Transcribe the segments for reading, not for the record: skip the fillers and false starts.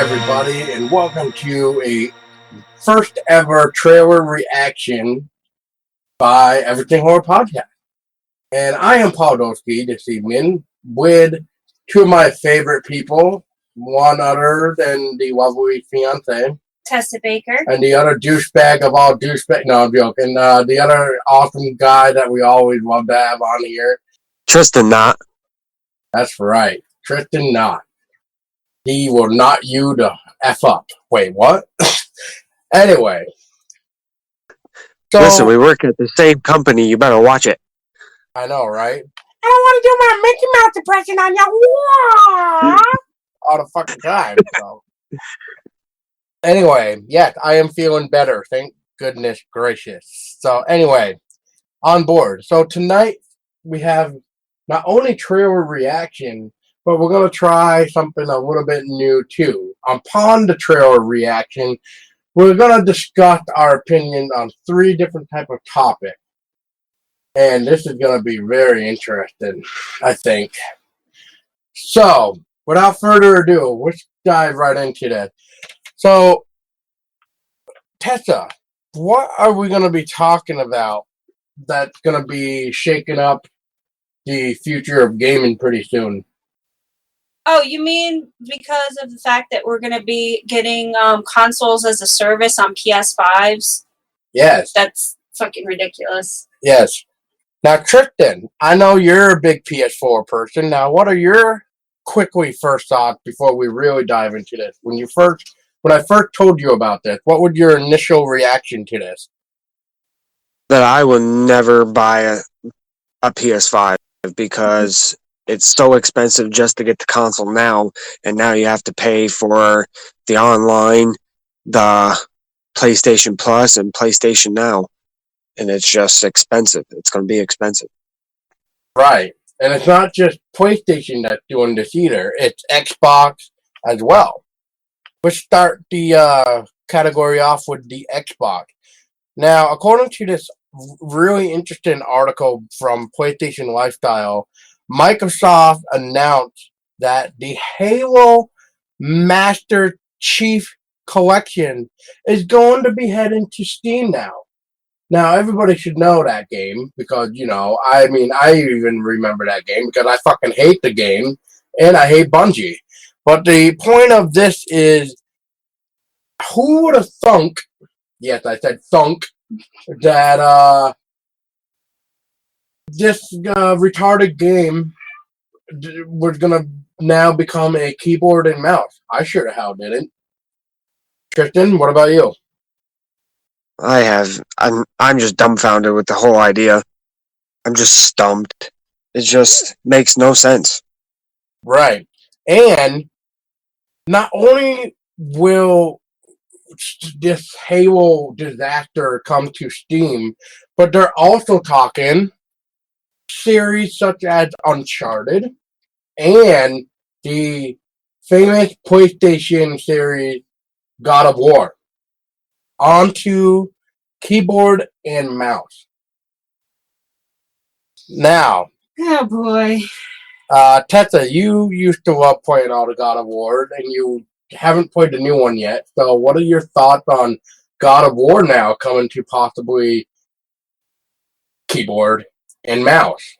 everybody, and welcome to a first ever trailer reaction by Everything Horror Podcast. And I am Paul Dolsky this evening with two of my favorite people, one other than the lovely fiance, Tessa Baker, and the other douchebag of all douchebags. No, I'm joking. The other awesome guy that we always love to have on here, Tristan. Not. That's right, Tristan. Not. He will not you to F up. Wait, what? Anyway. So, listen, we work at the same company. You better watch it. I know, right? I don't want to do my Mickey Mouse impression on you all the fucking time. So. Anyway, yes, I am feeling better. Thank goodness gracious. So anyway, on board. So tonight we have not only trailer reaction, but we're going to try something a little bit new too. Upon the trailer reaction, we're going to discuss our opinion on 3 different types of topics. And this is going to be very interesting, I think. So, without further ado, let's dive right into that. So, Tessa, what are we going to be talking about that's going to be shaking up the future of gaming pretty soon? Oh, you mean because of the fact that we're going to be getting consoles as a service on PS5s? Yes. That's fucking ridiculous. Yes. Now, Tristan, I know you're a big PS4 person. Now, what are your quickly first thoughts before we really dive into this? When I first told you about this, what was your initial reaction to this? That I will never buy a PS5 because it's so expensive just to get the console now, and now you have to pay for the online, the PlayStation Plus, and PlayStation Now, and it's just expensive. It's going to be expensive. Right. And it's not just PlayStation that's doing this either. It's Xbox as well. Let's start the category off with the Xbox. Now, according to this really interesting article from PlayStation Lifestyle, Microsoft announced that the Halo Master Chief Collection is going to be heading to Steam now. Now, everybody should know that game because, I even remember that game because I fucking hate the game and I hate Bungie. But the point of this is, who would have thunk, yes, I said thunk, that this retarded game was going to now become a keyboard and mouse? I sure the hell didn't. Tristan, what about you? I'm just dumbfounded with the whole idea. I'm just stumped. It just makes no sense. Right. And not only will this Halo disaster come to Steam, but they're also talking series such as Uncharted and the famous PlayStation series God of War onto keyboard and mouse. Now, oh boy, Tessa, you used to love playing all the God of War, and you haven't played the new one yet. So, what are your thoughts on God of War now coming to possibly keyboard and mouse?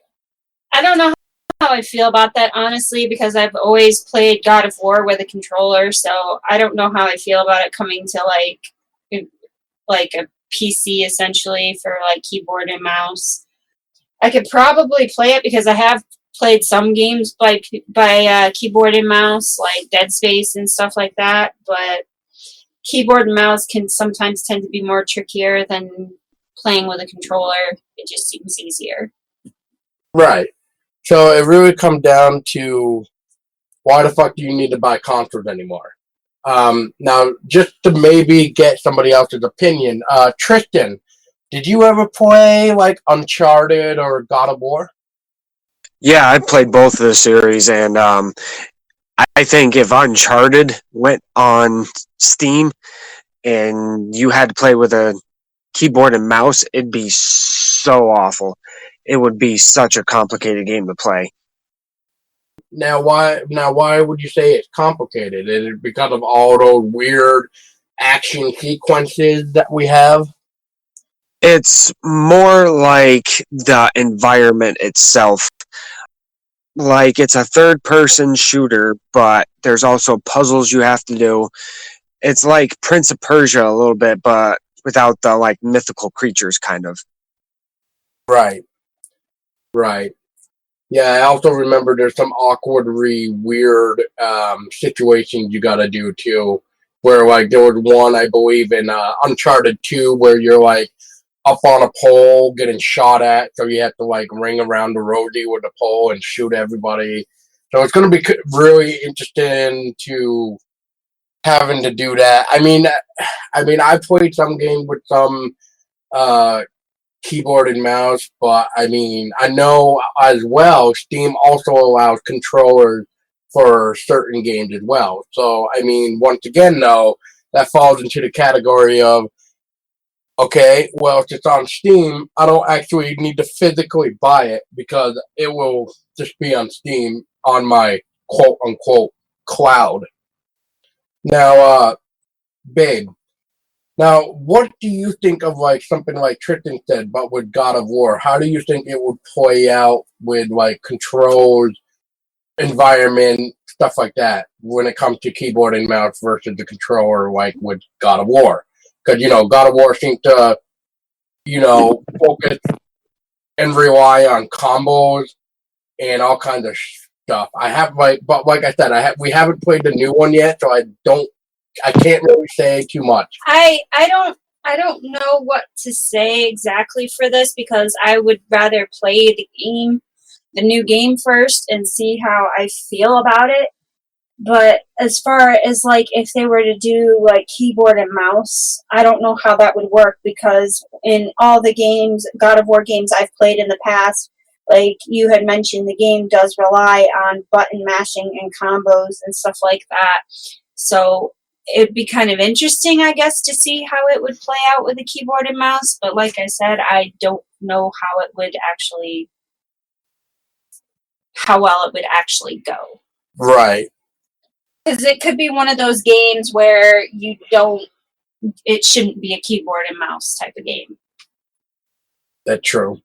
I don't know how I feel about that, honestly, because I've always played God of War with a controller, so I don't know how I feel about it coming to like a PC essentially for like keyboard and mouse. I could probably play it because I have played some games by keyboard and mouse, like Dead Space and stuff like that, but keyboard and mouse can sometimes tend to be more trickier than playing with a controller. It just seems easier. Right. So it really comes down to, why the fuck do you need to buy consoles anymore? Now, just to maybe get somebody else's opinion, Tristan, did you ever play like Uncharted or God of War? Yeah, I played both of the series, and I think if Uncharted went on Steam and you had to play with a keyboard and mouse, it'd be so awful. It would be such a complicated game to play. Why would you say it's complicated? Is it because of all those weird action sequences that we have? It's more like the environment itself. Like, it's a third person shooter, but there's also puzzles you have to do. It's like Prince of Persia a little bit, but without the like mythical creatures, kind of. Right, right. Yeah, I also remember there's some awkwardly weird situations you gotta do too. Where like there was one I believe in Uncharted 2 where you're like up on a pole getting shot at, so you have to like ring around the roadie with a pole and shoot everybody. So it's gonna be really interesting to having to do that. I played some game with some uh, keyboard and mouse, but I know as well Steam also allows controllers for certain games as well. So once again though, that falls into the category of okay, well if it's on Steam, I don't actually need to physically buy it because it will just be on Steam on my quote unquote cloud. Now, babe, now, what do you think of like something like Tristan said, but with God of War? How do you think it would play out with like controls, environment, stuff like that when it comes to keyboard and mouse versus the controller, like with God of War? Because God of War seems to focus and rely on combos and all kinds of stuff. But like I said, we haven't played the new one yet, so I can't really say too much. I don't know what to say exactly for this because I would rather play the new game first and see how I feel about it. But as far as like if they were to do like keyboard and mouse, I don't know how that would work because in all the games, God of War games I've played in the past, like you had mentioned, the game does rely on button mashing and combos and stuff like that. So it'd be kind of interesting, I guess, to see how it would play out with a keyboard and mouse. But like I said, I don't know how well it would actually go. Right. Because it could be one of those games where it shouldn't be a keyboard and mouse type of game. That's true.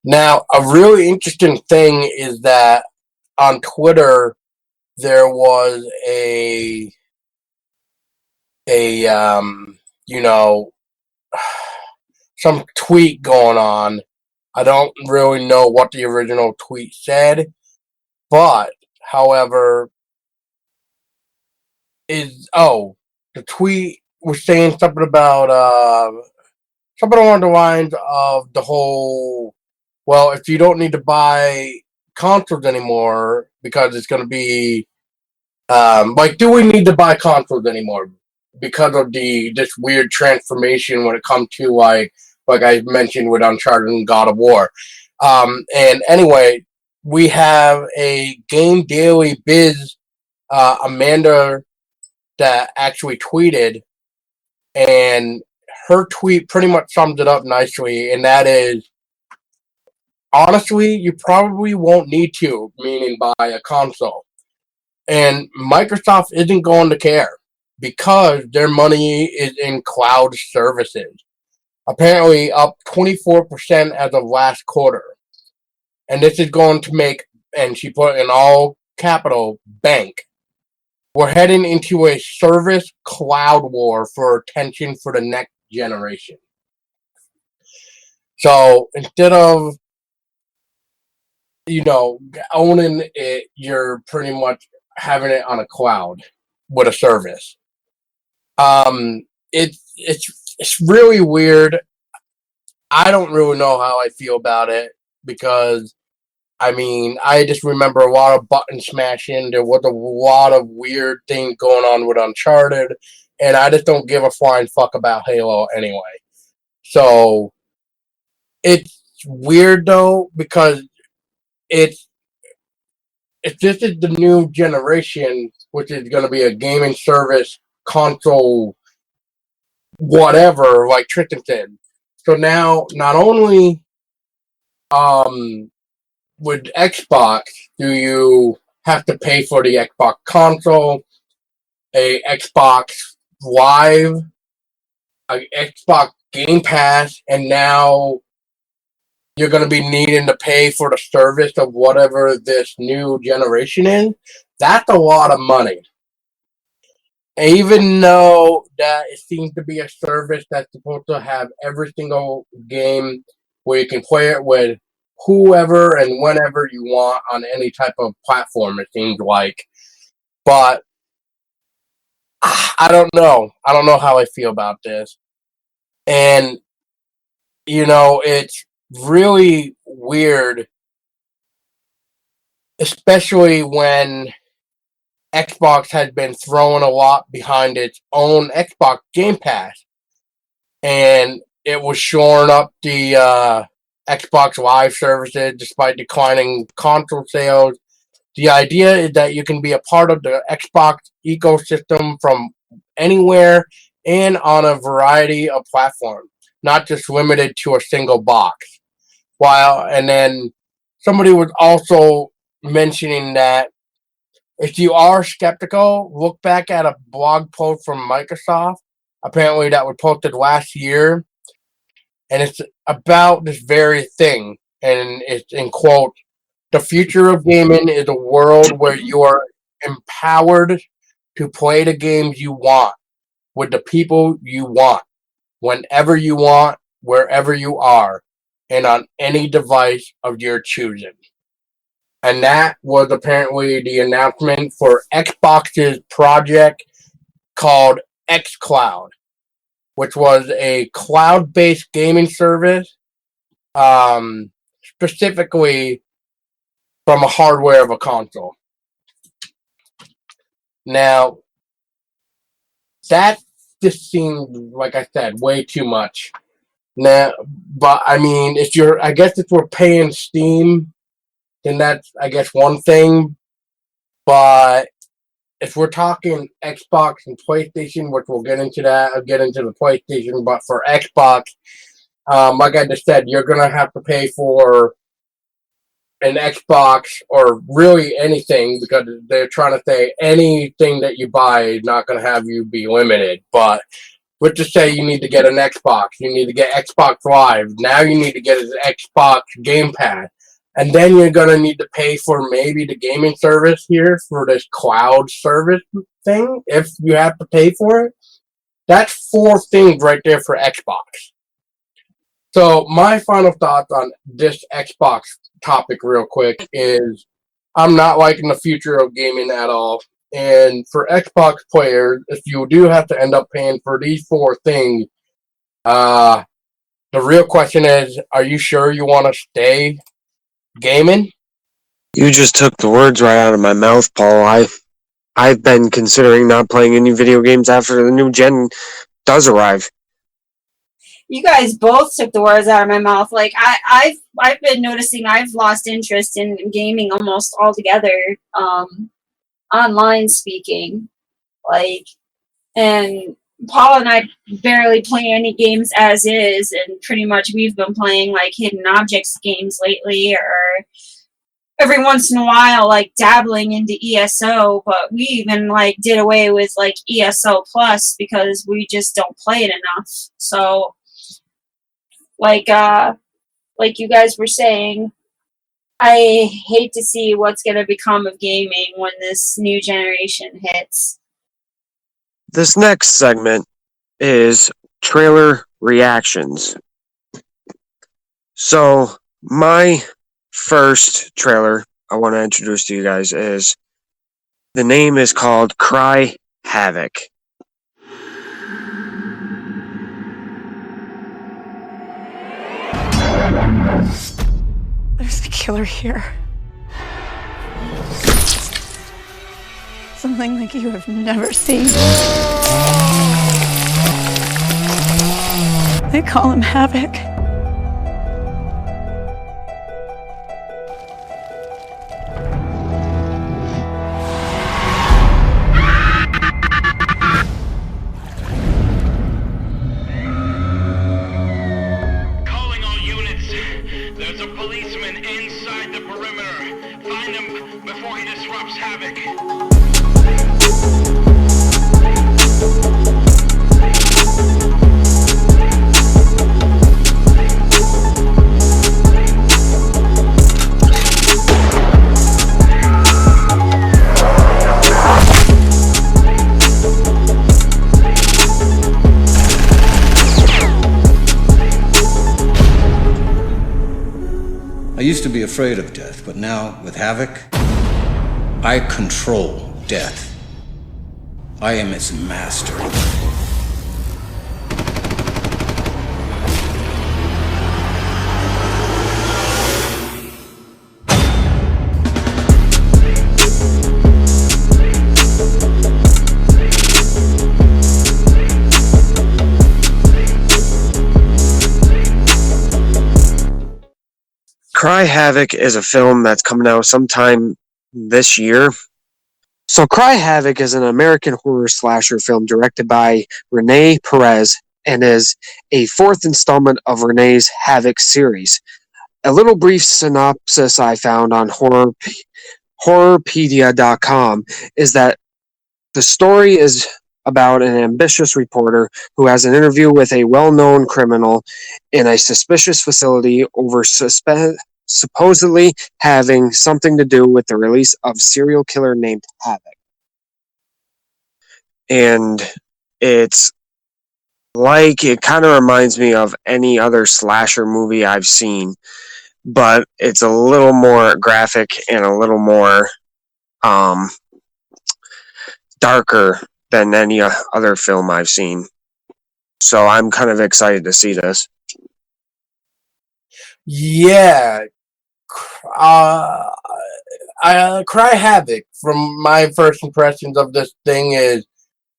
Now, a really interesting thing is that on Twitter there was some tweet going on. I don't really know what the original tweet said, but however, the tweet was saying something about something along the lines of the whole. Well, if you don't need to buy consoles anymore because it's going to be do we need to buy consoles anymore because of this weird transformation when it comes to like I mentioned with Uncharted and God of War. And anyway, we have a Game Daily Biz Amanda that actually tweeted, and her tweet pretty much sums it up nicely, and that is, honestly, you probably won't need to, meaning buy a console. And Microsoft isn't going to care because their money is in cloud services. Apparently up 24% as of last quarter. And this is going to make, and she put in all capital, bank. We're heading into a service cloud war for attention for the next generation. So instead of, owning it, you're pretty much having it on a cloud with a service. It's really weird. I don't really know how I feel about it because I just remember a lot of button smashing. There was a lot of weird things going on with Uncharted, and I just don't give a flying fuck about Halo anyway. So it's weird though because it's if this is the new generation, which is going to be a gaming service console, whatever, like Tristan said. So now, not only with Xbox do you have to pay for the Xbox console, a Xbox Live, a Xbox Game Pass, and now you're going to be needing to pay for the service of whatever this new generation is. That's a lot of money. And even though that it seems to be a service that's supposed to have every single game where you can play it with whoever and whenever you want on any type of platform, it seems like. But I don't know. I don't know how I feel about this. And, it's really weird, especially when Xbox has been throwing a lot behind its own Xbox Game Pass. And it was shoring up the Xbox Live services despite declining console sales. The idea is that you can be a part of the Xbox ecosystem from anywhere and on a variety of platforms, not just limited to a single box. And then somebody was also mentioning that if you are skeptical, look back at a blog post from Microsoft. Apparently that was posted last year. And it's about this very thing. And it's in quote, "The future of gaming is a world where you are empowered to play the games you want, with the people you want, whenever you want, wherever you are, and on any device of your choosing." And that was apparently the announcement for Xbox's project called xCloud, which was a cloud-based gaming service, specifically from a hardware of a console. Now, that just seemed, like I said, way too much. Now, but I mean, if we're paying Steam, then that's, I guess, one thing. But if we're talking Xbox and PlayStation, which we'll get into that, I'll get into the PlayStation. But for Xbox, like I just said, you're gonna have to pay for an Xbox or really anything, because they're trying to say anything that you buy is not going to have you be limited. But let's just say you need to get an Xbox, you need to get Xbox Live, now you need to get an Xbox Game Pass, and then you're going to need to pay for maybe the gaming service here for this cloud service thing, if you have to pay for it. That's 4 things right there for Xbox. So my final thoughts on this Xbox topic real quick is I'm not liking the future of gaming at all. And for Xbox players, if you do have to end up paying for these 4 things, the real question is, are you sure you want to stay gaming? You just took the words right out of my mouth, Paul. I've been considering not playing any video games after the new gen does arrive. You guys both took the words out of my mouth. Like I've been noticing I've lost interest in gaming almost altogether. Online speaking, and Paul and I barely play any games as is, and pretty much we've been playing hidden objects games lately, or every once in a while dabbling into ESO. But we even did away with ESO Plus because we just don't play it enough. So like you guys were saying, I hate to see what's going to become of gaming when this new generation hits. This next segment is trailer reactions. So, my first trailer I want to introduce to you guys is, the name is called Cry Havoc. There's a killer here. Something like you have never seen. They call him Havoc. Calling all units. There's a policeman inside the perimeter. Find him before he disrupts Havoc. I used to be afraid of death, but now, with Havoc, I control death. I am its master. Cry Havoc is a film that's coming out sometime this year. So Cry Havoc is an American horror slasher film directed by Renee Perez and is a fourth installment of Renee's Havoc series. A little brief synopsis I found on horrorpedia.com is that the story is about an ambitious reporter who has an interview with a well-known criminal in a suspicious facility over supposedly having something to do with the release of serial killer named Havoc. And it's like, it kind of reminds me of any other slasher movie I've seen, but it's a little more graphic and a little more darker than any other film I've seen. So I'm kind of excited to see this. Yeah. Cry Havoc, from my first impressions of this thing, is,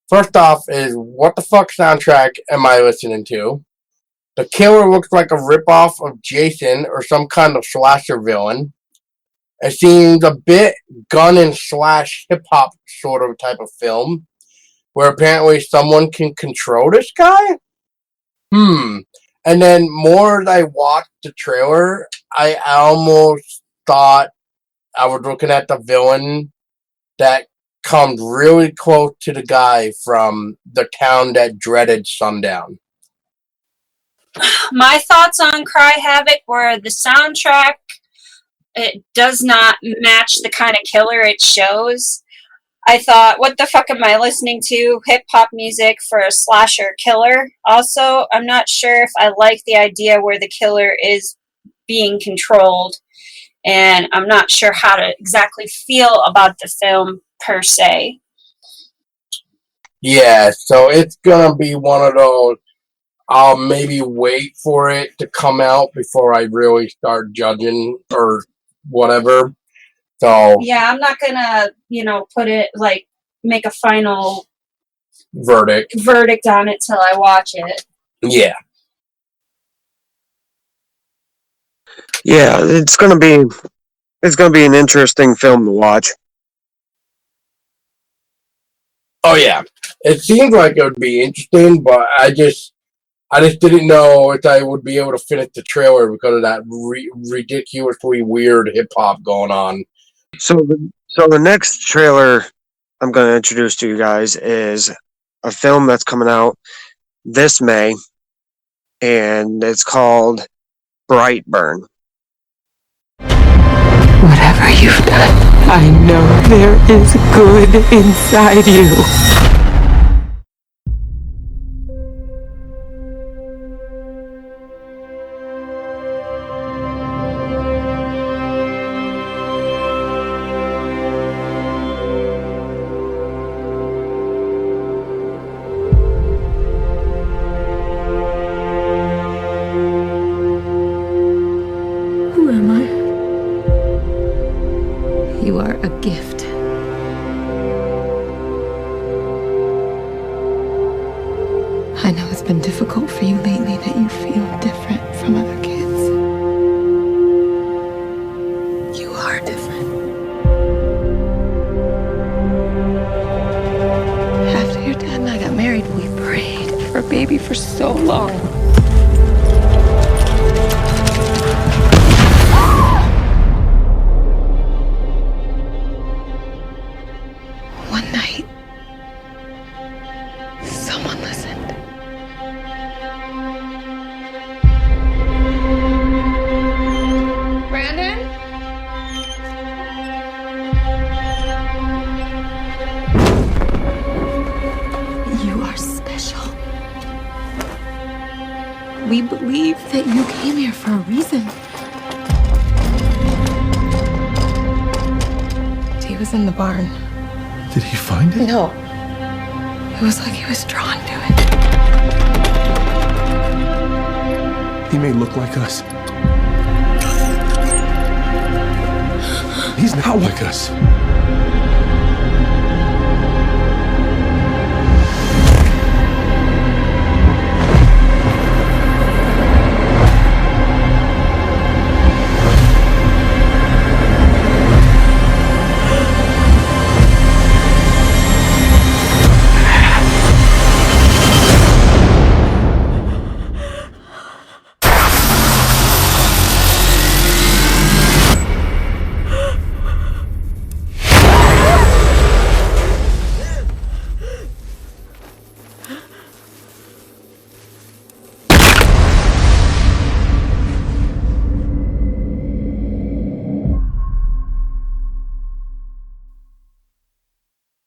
first off, is what the fuck soundtrack am I listening to? The killer looks like a ripoff of Jason or some kind of slasher villain. It seems a bit gun and slash hip hop sort of type of film, where apparently someone can control this guy? And then more as I watched the trailer, I almost thought I was looking at the villain that comes really close to the guy from The Town That Dreaded Sundown. My thoughts on Cry Havoc were the soundtrack, it does not match the kind of killer it shows. I thought, what the fuck am I listening to? Hip-hop music for a slasher killer. Also, I'm not sure if I like the idea where the killer is being controlled, and I'm not sure how to exactly feel about the film per se. Yeah, so it's gonna be one of those, I'll maybe wait for it to come out before I really start judging or whatever. So Yeah, I'm not gonna, put it, make a final verdict on it till I watch it. Yeah. Yeah, it's gonna be an interesting film to watch. Oh yeah. It seems like it would be interesting, but I just didn't know if I would be able to finish the trailer because of that ridiculously weird hip hop going on. So the next trailer I'm going to introduce to you guys is a film that's coming out this May, and it's called Brightburn. Whatever you've done, I know there is good inside you. Who am I? You are a gift. I know it's been difficult for you lately that you feel different from other kids. You are different. After your dad and I got married, we prayed for a baby for so long. We believe that you came here for a reason. He was in the barn. Did he find it? No. It was like he was drawn to it. He may look like us. He's not like us.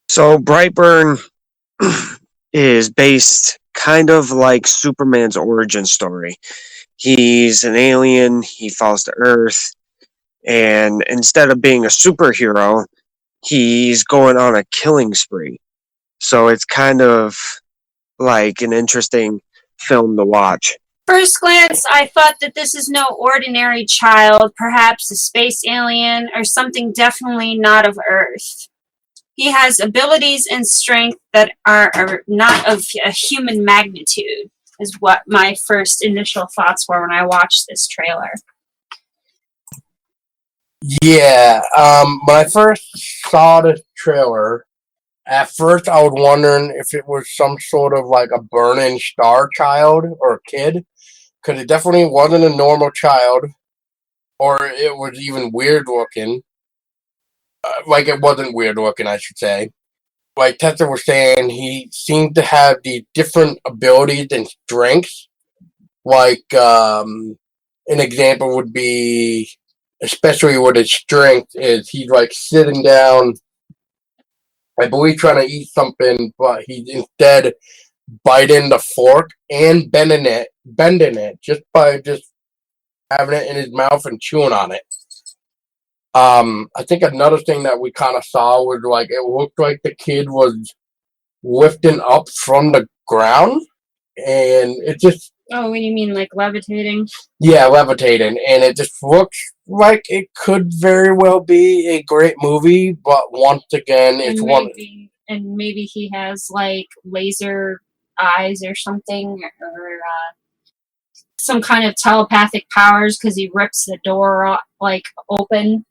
So Brightburn is based kind of like Superman's origin story. He's an alien, he falls to Earth, and instead of being a superhero, he's going on a killing spree. So it's kind of like an interesting film to watch. First glance, I thought that this is no ordinary child, perhaps a space alien or something definitely not of Earth. He has abilities and strength that are not of a human magnitude, is what my first initial thoughts were when I watched this trailer. Yeah, when I first saw the trailer, at first I was wondering if it was some sort of like a burning star child or kid, because it definitely wasn't a normal child, or it was even weird looking. Like, it wasn't weird looking, I should say. Like Tessa was saying, he seemed to have the different abilities and strengths. Like, an example would be, especially with his strength, is he's like sitting down, I believe trying to eat something, but he's instead biting the fork and bending it just by just having it in his mouth and chewing on it. I think another thing that we kind of saw was like it looked like the kid was lifting up from the ground, and it just. Oh, what do you mean, like levitating? Yeah, levitating, and it just looks like it could very well be a great movie, but once again, it's And maybe he has like laser eyes or something, or some kind of telepathic powers because he rips the door like open.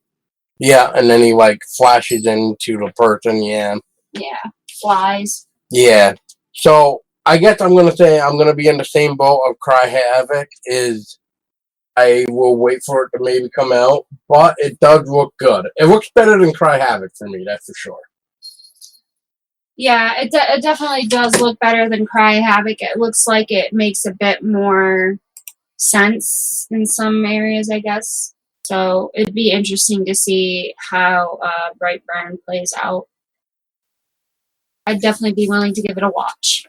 Yeah, and then he like flashes into the person. Yeah. Yeah, flies. Yeah. So I guess I'm gonna say I'm gonna be in the same boat of Cry Havoc. Is I will wait for it to maybe come out, but it does look good. It looks better than Cry Havoc for me, that's for sure. Yeah, it definitely does look better than Cry Havoc. It looks like it makes a bit more sense in some areas, I guess. So it'd be interesting to see how Brightburn plays out. I'd definitely be willing to give it a watch.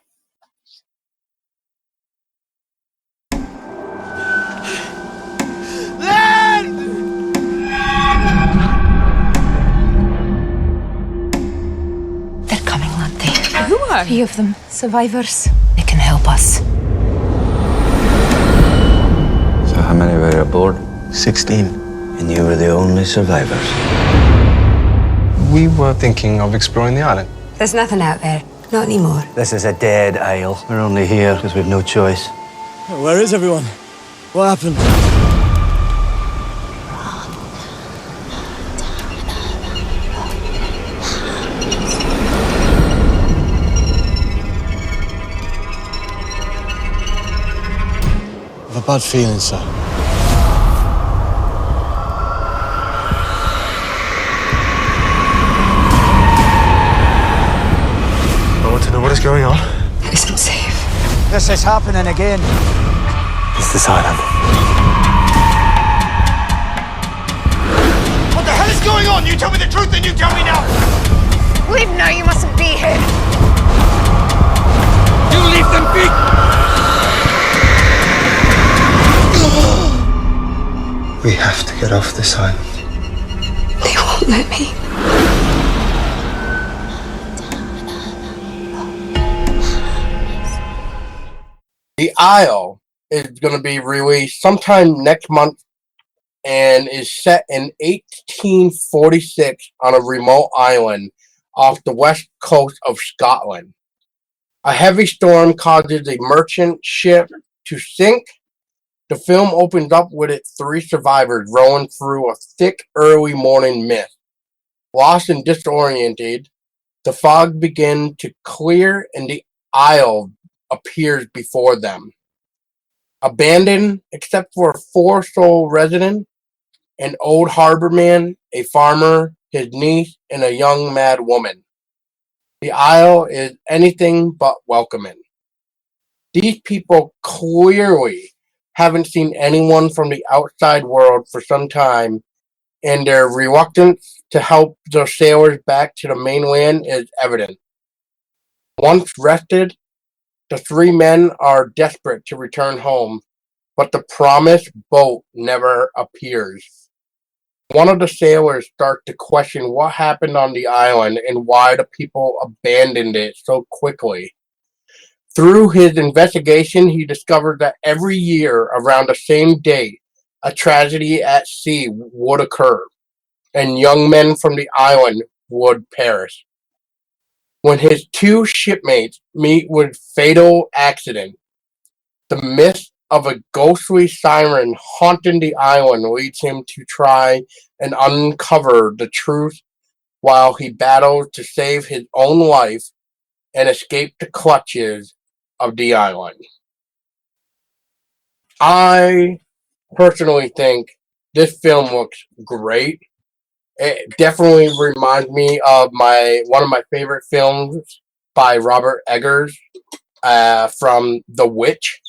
They're coming, aren't they? Who are? 3 of them, survivors. They can help us. So how many were aboard? 16. And you were the only survivors? We were thinking of exploring the island. There's nothing out there. Not anymore. This is a dead isle. We're only here because we've no choice. Where is everyone? What happened? I have a bad feeling, sir. I want to know what is going on. It isn't safe. This is happening again. It's this island. What the hell is going on? You tell me the truth and you tell me now! Leave now, you mustn't be here. You leave them be! We have to get off this island. They won't let me. The Isle is going to be released sometime next month and is set in 1846 on a remote island off the west coast of Scotland. A heavy storm causes a merchant ship to sink. The film opens up with its three survivors rowing through a thick early morning mist. Lost and disoriented, the fog begins to clear and the isle appears before them. Abandoned except for a four-soul resident, an old harborman, a farmer, his niece, and a young mad woman. The Isle is anything but welcoming. These people clearly haven't seen anyone from the outside world for some time, and their reluctance to help the sailors back to the mainland is evident. Once rested, the three men are desperate to return home, but the promised boat never appears. One of the sailors starts to question what happened on the island and why the people abandoned it so quickly. Through his investigation, he discovered that every year around the same date, a tragedy at sea would occur, and young men from the island would perish. When his two shipmates meet with fatal accident, the myth of a ghostly siren haunting the island leads him to try and uncover the truth while he battles to save his own life and escape the clutches of the island. I personally think this film looks great. It definitely reminds me of one of my favorite films by Robert Eggers from The Witch.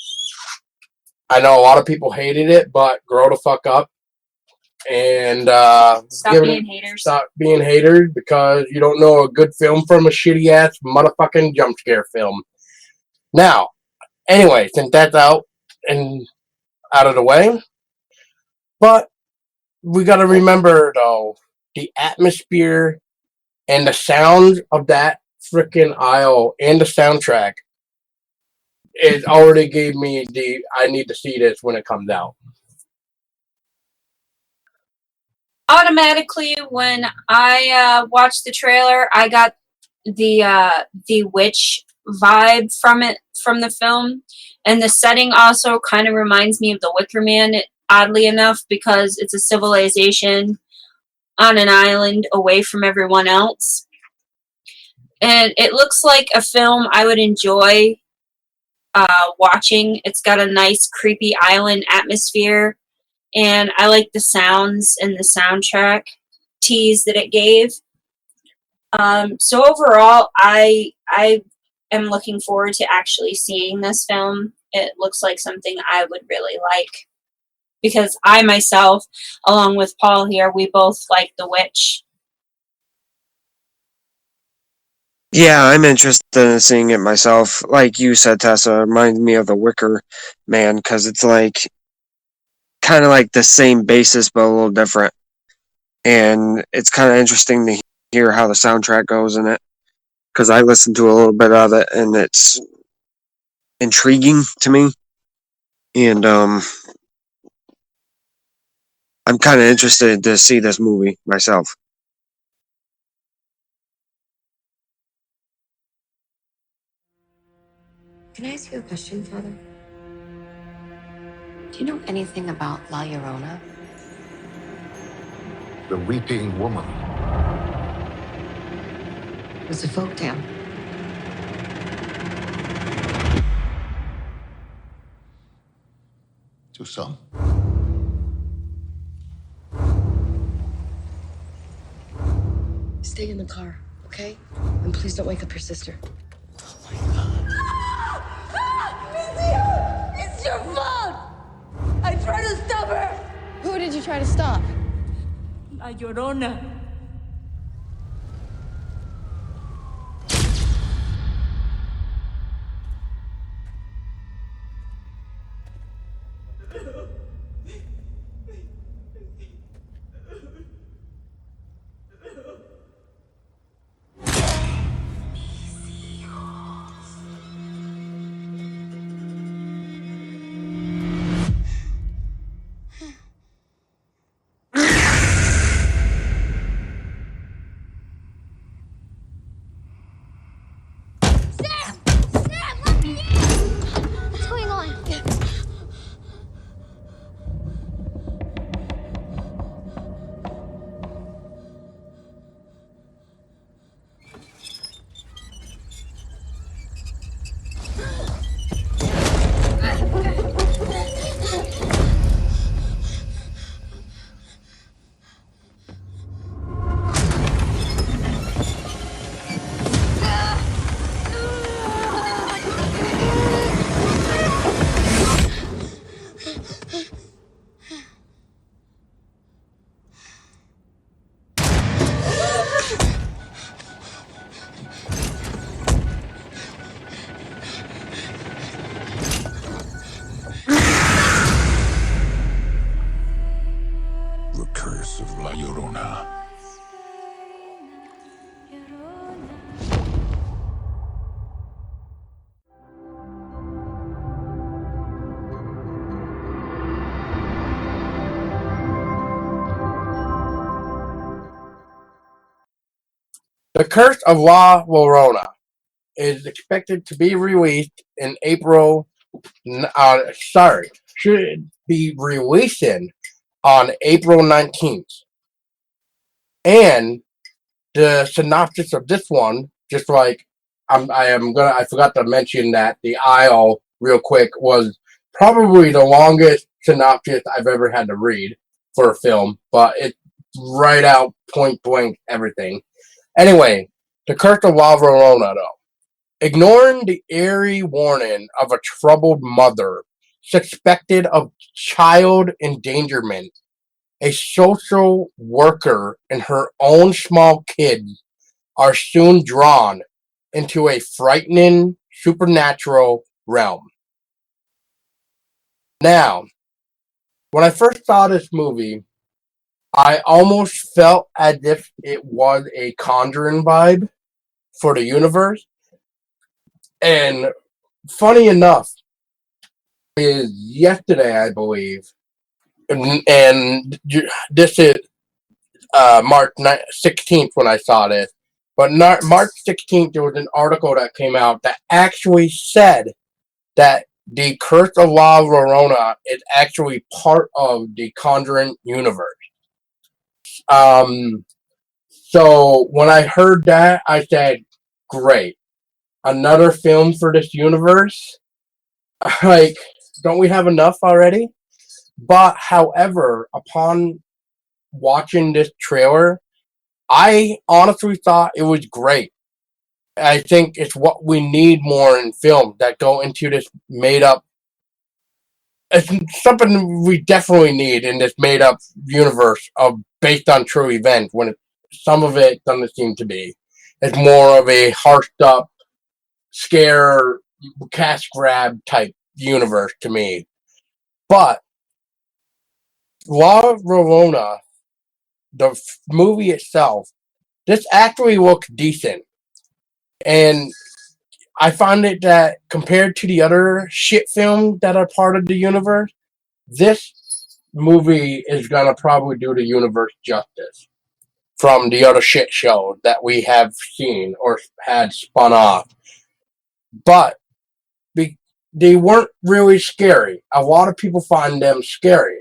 I know a lot of people hated it, but grow the fuck up and Stop being haters. Stop being haters because you don't know a good film from a shitty ass motherfucking jump scare film. Now, anyway, since that's out of the way, but we got to remember though the atmosphere and the sounds of that freaking isle and the soundtrack. It already gave me I need to see this when it comes out. Automatically, when I watched the trailer, I got the witch vibe from the film, and the setting also kind of reminds me of The Wicker Man, oddly enough, because it's a civilization on an island away from everyone else, and it looks like a film I would enjoy watching. It's got a nice creepy island atmosphere, and I like the sounds and the soundtrack tease that it gave. So overall, I am looking forward to actually seeing this film. It looks like something I would really like, because I myself, along with Paul here, we both like The Witch. Yeah, I'm interested in seeing it myself. Like you said, Tessa, it reminds me of The Wicker Man because it's like kind of like the same basis but a little different. And it's kind of interesting to hear how the soundtrack goes in it because I listened to a little bit of it and it's intriguing to me. And I'm kind of interested to see this movie myself. Can I ask you a question, Father? Do you know anything about La Llorona? The weeping woman. It's a folktale. To some. Stay in the car, okay? And please don't wake up your sister. It's your fault! I tried to stop her! Who did you try to stop? La Llorona. The Curse of La Llorona is expected to be released in April. Should be releasing on April 19th. And the synopsis of this one, just like I forgot to mention that The Isle real quick was probably the longest synopsis I've ever had to read for a film, but it's right out point blank everything. Anyway, The Curse of La Llorona, though. Ignoring the eerie warning of a troubled mother suspected of child endangerment, a social worker and her own small kids are soon drawn into a frightening supernatural realm. Now, when I first saw this movie, I almost felt as if it was a Conjuring vibe for the universe. And funny enough, is yesterday, I believe, and this is March 16th when I saw this, but not March 16th, there was an article that came out that actually said that the Curse of La Llorona is actually part of the Conjuring universe. So when I heard that, I said, great. Another film for this universe? Like, don't we have enough already? But, however, upon watching this trailer, I honestly thought it was great. I think it's what we need more in films that go into this made-up. It's something we definitely need in this made-up universe of based on true events. When some of it doesn't seem to be. It's more of a harshed-up, scare, cash grab type universe to me. But La Llorona, the movie itself, this actually looks decent. And I find it that compared to the other shit films that are part of the universe, this movie is going to probably do the universe justice from the other shit shows that we have seen or had spun off. But they weren't really scary. A lot of people find them scary.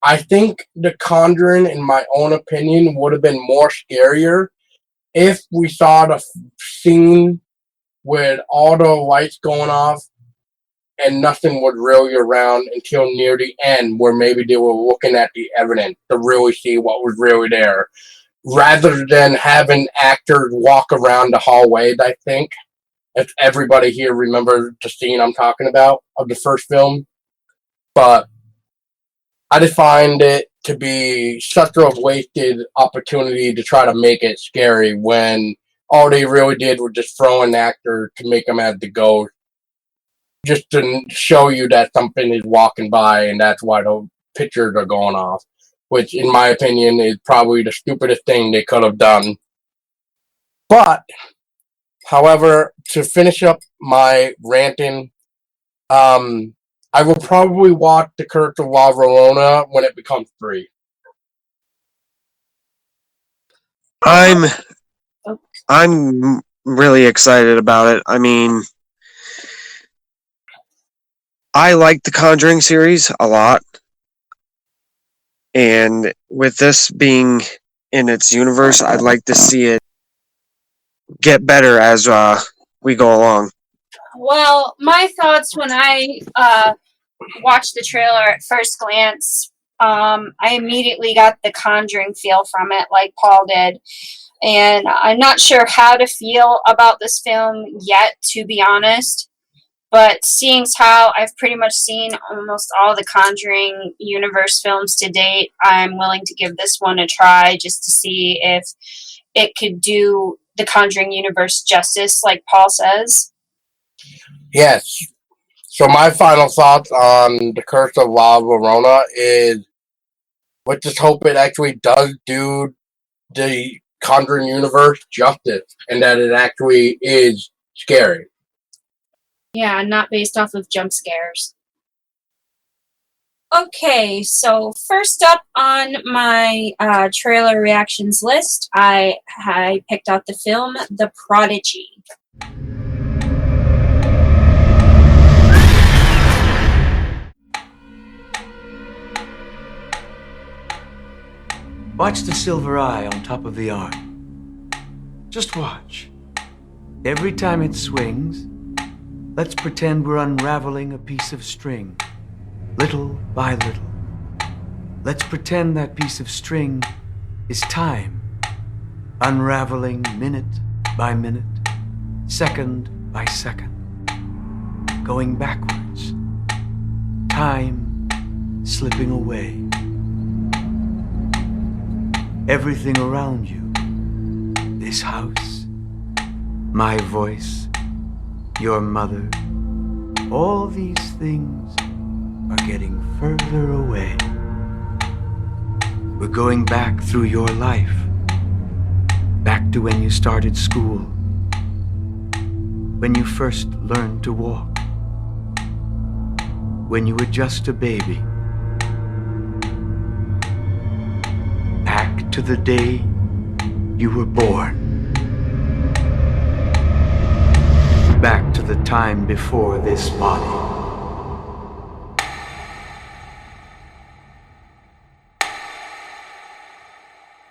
I think The Conjuring, in my own opinion, would have been more scarier if we saw the scene with all the lights going off and nothing was really around until near the end, where maybe they were looking at the evidence to really see what was really there, rather than having actors walk around the hallways. I think if everybody here remembers the scene I'm talking about of the first film. But I just find it to be such a wasted opportunity to try to make it scary when all they really did was just throw an actor to make them as the ghost, just to show you that something is walking by, and that's why the pictures are going off, which in my opinion is probably the stupidest thing they could have done. But, however, to finish up my ranting, I will probably watch The Curse of La Llorona when it becomes free. I'm really excited about it. I mean, I like the Conjuring series a lot. And with this being in its universe, I'd like to see it get better as we go along. Well, my thoughts when I watched the trailer at first glance, I immediately got the Conjuring feel from it, like Paul did. And I'm not sure how to feel about this film yet, to be honest. But seeing as how I've pretty much seen almost all the Conjuring universe films to date, I'm willing to give this one a try just to see if it could do the Conjuring universe justice, like Paul says. Yes. So my final thoughts on The Curse of La Llorona is, let's just hope it actually does do the Conjuring universe justice, and that it actually is scary. Yeah, not based off of jump scares. Okay, so first up on my trailer reactions list, I picked out the film The Prodigy. Watch the silver eye on top of the arm. Just watch. Every time it swings, let's pretend we're unraveling a piece of string, little by little. Let's pretend that piece of string is time, unraveling minute by minute, second by second, going backwards, time slipping away. Everything around you, this house, my voice, your mother, all these things are getting further away. We're going back through your life, back to when you started school, when you first learned to walk, when you were just a baby, back to the day you were born, back to the time before this body.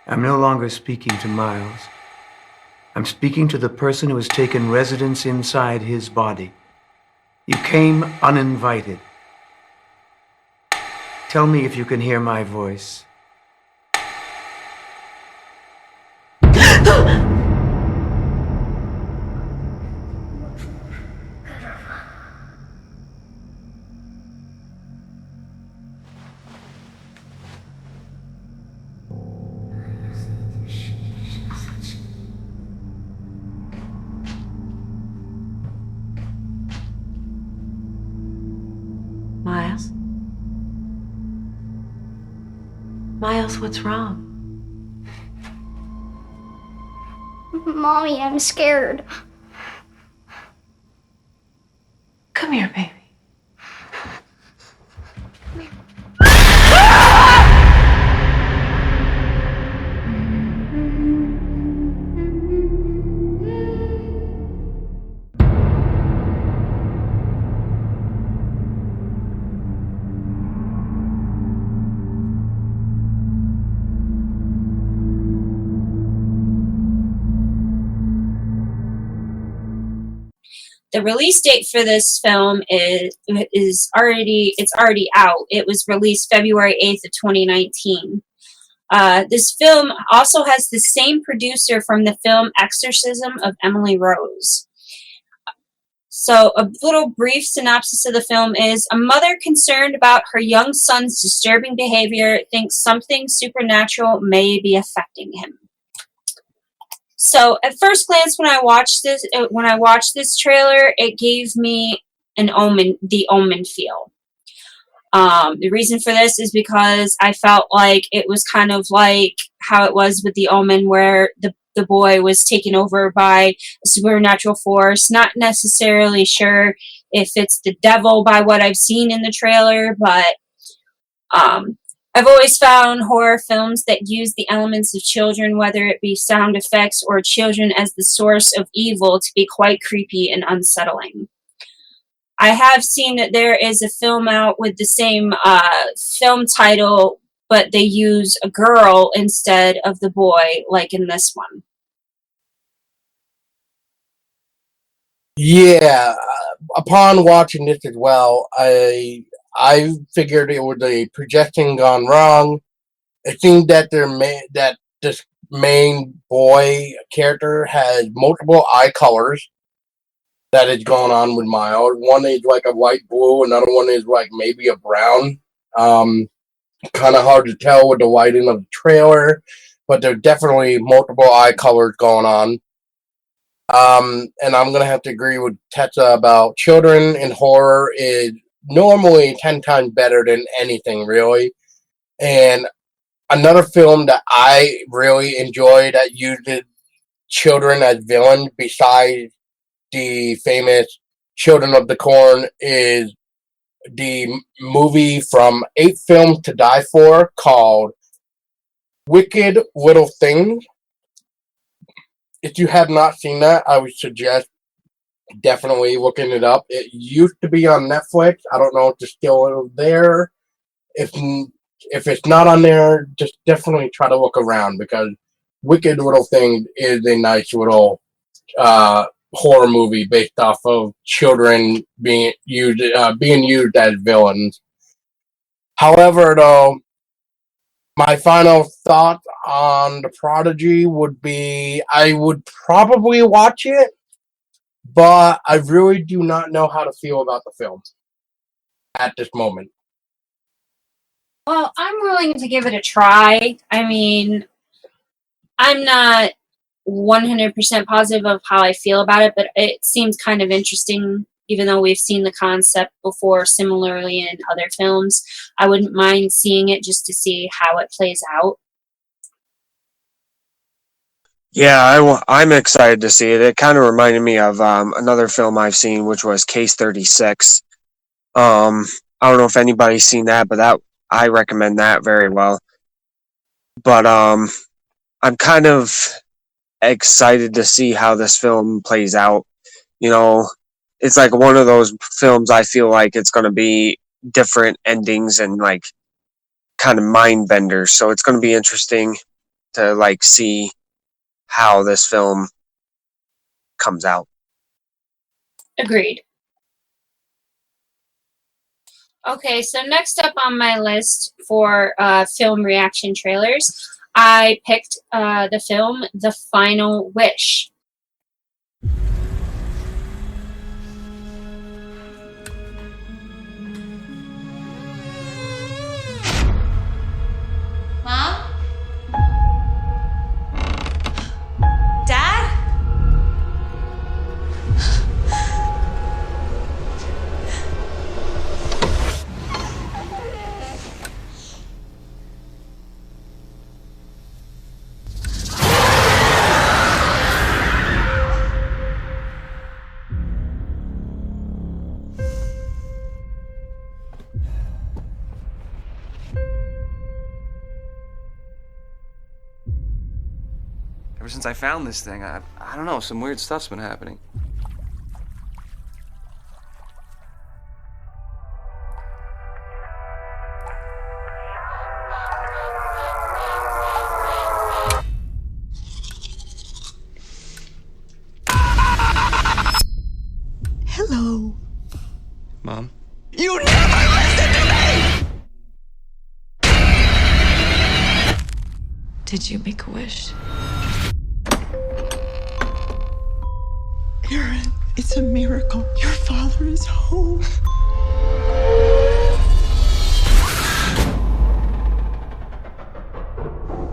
I'm no longer speaking to Miles. I'm speaking to the person who has taken residence inside his body. You came uninvited. Tell me if you can hear my voice. Miles? Miles, what's wrong? Mommy, I'm scared. Come here, baby. The release date for this film is already out. It was released February 8th of 2019. This film also has the same producer from the film Exorcism of Emily Rose. So a little brief synopsis of the film is: a mother concerned about her young son's disturbing behavior thinks something supernatural may be affecting him. So at first glance, when I watched this trailer, it gave me the Omen feel. The reason for this is because I felt like it was kind of like how it was with the Omen, where the boy was taken over by a supernatural force. Not necessarily sure if it's the devil by what I've seen in the trailer, but I've always found horror films that use the elements of children, whether it be sound effects or children as the source of evil, to be quite creepy and unsettling. I have seen that there is a film out with the same film title, but they use a girl instead of the boy, like in this one. Yeah, upon watching this as well, I figured it was a projection gone wrong. It seems that that this main boy character has multiple eye colors that is going on with Miles. One is like a light blue, another one is like maybe a brown. Kind of hard to tell with the lighting of the trailer, but there's definitely multiple eye colors going on. And I'm gonna have to agree with Tessa about children in horror is normally 10 times better than anything, really. And another film that I really enjoy that uses children as villains, besides the famous Children of the Corn, is the movie from 8 Films to Die For called Wicked Little Things. If you have not seen that, I would suggest definitely looking it up. It used to be on Netflix. I don't know if it's still there. If it's not on there, just definitely try to look around, because Wicked Little Things is a nice little horror movie based off of children being used as villains. However, though, my final thought on the Prodigy would be I would probably watch it, but I really do not know how to feel about the film at this moment. Well, I'm willing to give it a try. I mean, I'm not 100% positive of how I feel about it, but it seems kind of interesting, even though we've seen the concept before similarly in other films. I wouldn't mind seeing it just to see how it plays out. Yeah, I'm excited to see it. It kind of reminded me of another film I've seen, which was Case 36. I don't know if anybody's seen that, but I recommend that very well. But I'm kind of excited to see how this film plays out. You know, it's like one of those films I feel like it's going to be different endings and like kind of mind benders. So it's going to be interesting to like see how this film comes out. Agreed. Okay, so next up on my list for film reaction trailers, I picked the film The Final Wish. Mom? Dad? Ever since I found this thing, I don't know, some weird stuff's been happening. Hello. Mom? You never listen to me! Did you make a wish? Aaron, it's a miracle. Your father is home.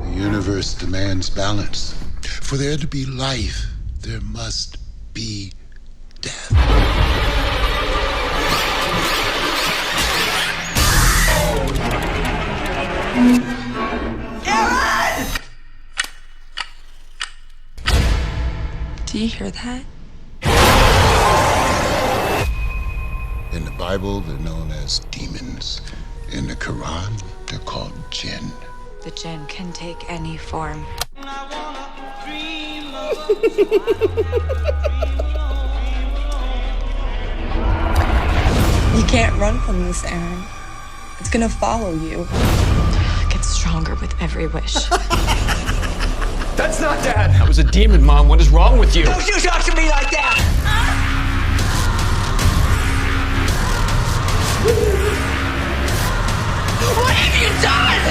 The universe demands balance. For there to be life, there must be death. Aaron! Do you hear that? In the Bible, they're known as demons. In the Quran, they're called jinn. The jinn can take any form. You can't run from this, Aaron. It's gonna follow you. It gets stronger with every wish. That's not Dad! That was a demon, Mom. What is wrong with you? Don't you talk to me like that! What have you done?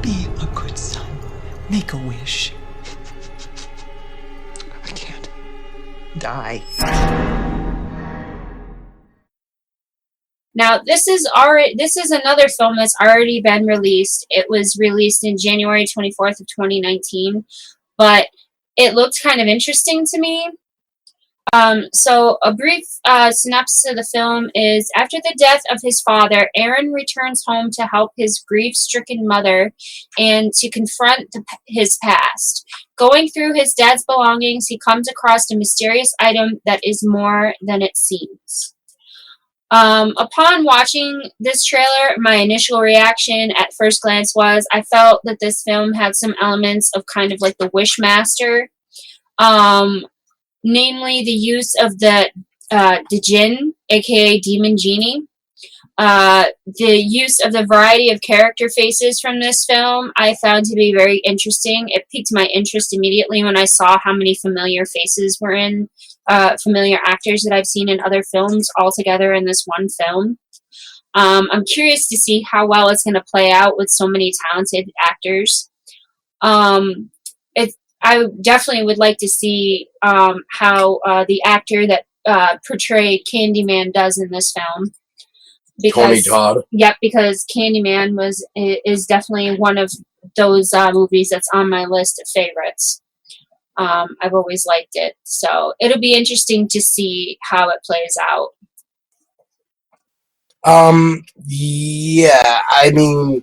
Be a good son. Make a wish. I can't. Die. Now, this is another film that's already been released. It was released in January 24th of 2019, but it looked kind of interesting to me. So a brief synopsis of the film is, after the death of his father, Aaron returns home to help his grief-stricken mother and to confront his past. Going through his dad's belongings, he comes across a mysterious item that is more than it seems. Upon watching this trailer, my initial reaction at first glance was I felt that this film had some elements of kind of like the Wishmaster, namely the use of the Djinn, aka Demon Genie. The use of the variety of character faces from this film I found to be very interesting. It piqued my interest immediately when I saw how many familiar faces were in, familiar actors that I've seen in other films all together in this one film. I'm curious to see how well it's going to play out with so many talented actors. I definitely would like to see how the actor that portrayed Candyman does in this film. Tony Todd. Yep, because Candyman is definitely one of those movies that's on my list of favorites. I've always liked it, so it'll be interesting to see how it plays out. Yeah, I mean,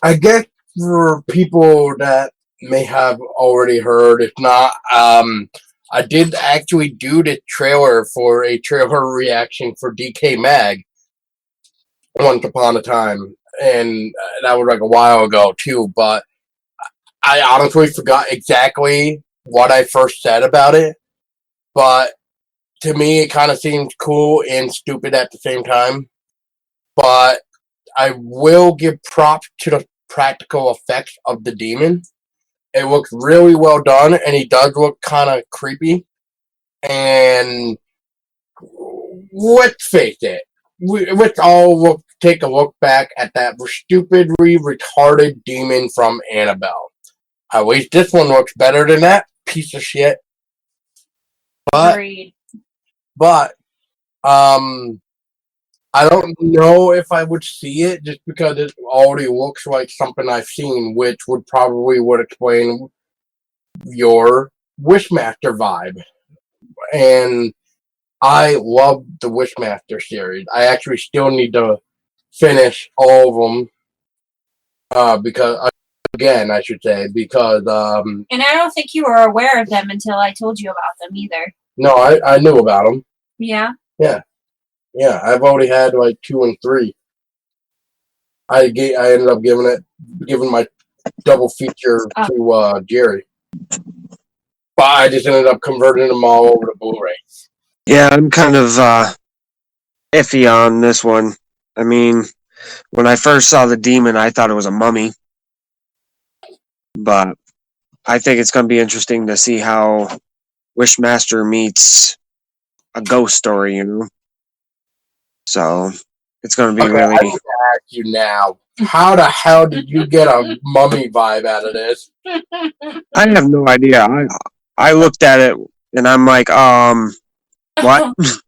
I guess for people that may have already heard, if not, I did actually do the trailer for a trailer reaction for DK Mag once upon a time, and that was like a while ago too, but I honestly forgot exactly what I first said about it, but to me it kind of seems cool and stupid at the same time. But I will give props to the practical effects of the demon. It looks really well done, and he does look kind of creepy. And let's face it, let's all take a look back at that stupidly retarded demon from Annabelle. At least this one looks better than that piece of shit. But I don't know if I would see it just because it already looks like something I've seen, which would explain your Wishmaster vibe. And I love the Wishmaster series. I actually still need to finish all of them because, again, I should say, because... and I don't think you were aware of them until I told you about them either. No, I knew about them. Yeah? Yeah. Yeah, I've already had like 2 and 3. I ended up giving my double feature to Jerry. But I just ended up converting them all over to Blu-ray. Yeah, I'm kind of iffy on this one. I mean, when I first saw the demon, I thought it was a mummy. But I think it's going to be interesting to see how Wishmaster meets a ghost story, you know? So, it's going to be really... I need to ask you now, how the hell did you get a mummy vibe out of this? I have no idea. I looked at it, and I'm like, what? Must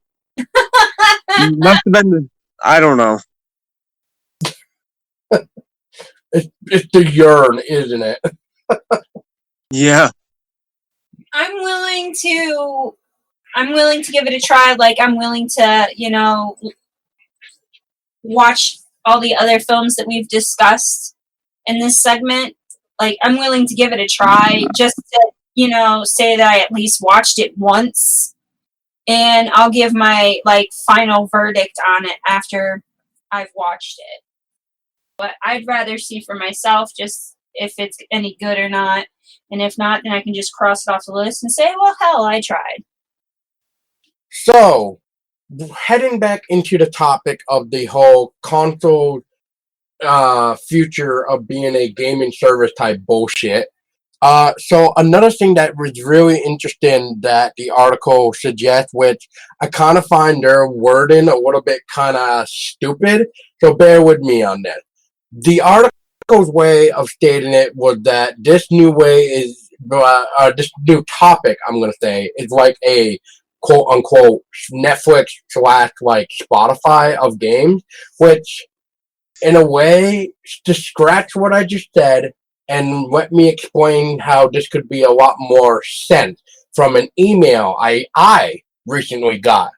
have been... I don't know. It's the urn, isn't it? Yeah. I'm willing to give it a try. Like, I'm willing to, watch all the other films that we've discussed in this segment. Like, I'm willing to give it a try just to, say that I at least watched it once. And I'll give my, final verdict on it after I've watched it. But I'd rather see for myself just if it's any good or not. And if not, then I can just cross it off the list and say, well, hell, I tried. So, heading back into the topic of the whole console future of being a gaming service type bullshit. So another thing that was really interesting that the article suggests, which I kind of find their wording a little bit kind of stupid, so bear with me on this. The article's way of stating it was that this new way is, this new topic, I'm going to say, is like a quote-unquote Netflix / Spotify of games, which, in a way, to scratch what I just said, and let me explain how this could be a lot more sense from an email I recently got.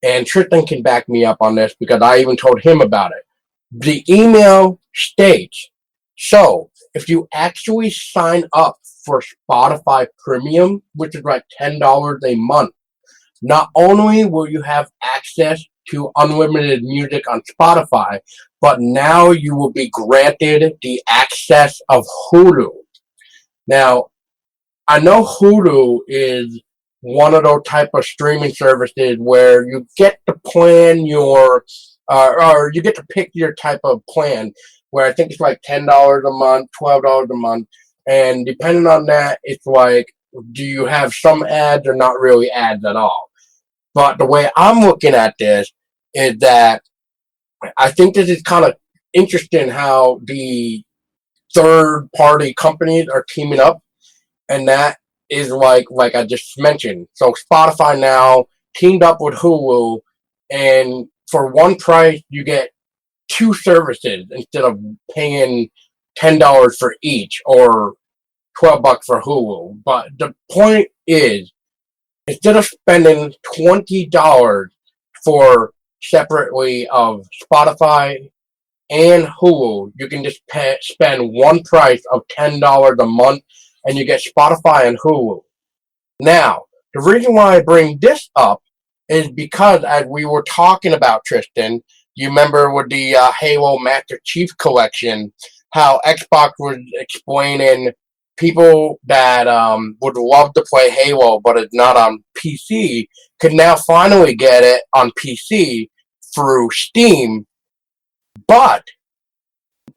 And Tristan can back me up on this because I even told him about it. The email states, So, if you actually sign up for Spotify Premium, which is like $10 a month, not only will you have access to unlimited music on Spotify, but now you will be granted the access of Hulu. Now, I know Hulu is one of those type of streaming services where you get to plan your, or you get to pick your type of plan, where I think it's like $10 a month, $12 a month, and depending on that, it's like, do you have some ads or not really ads at all? But the way I'm looking at this is that I think this is kind of interesting how the third-party companies are teaming up, and that is like I just mentioned. So Spotify now teamed up with Hulu, and for one price you get two services instead of paying $10 for each or $12 for Hulu. But the point is, instead of spending $20 for separately of Spotify and Hulu, you can just spend one price of $10 a month, and you get Spotify and Hulu. Now, the reason why I bring this up is because, as we were talking about, Tristan, you remember with the Halo Master Chief Collection, how Xbox was explaining people that would love to play Halo but it's not on PC could now finally get it on PC through Steam. But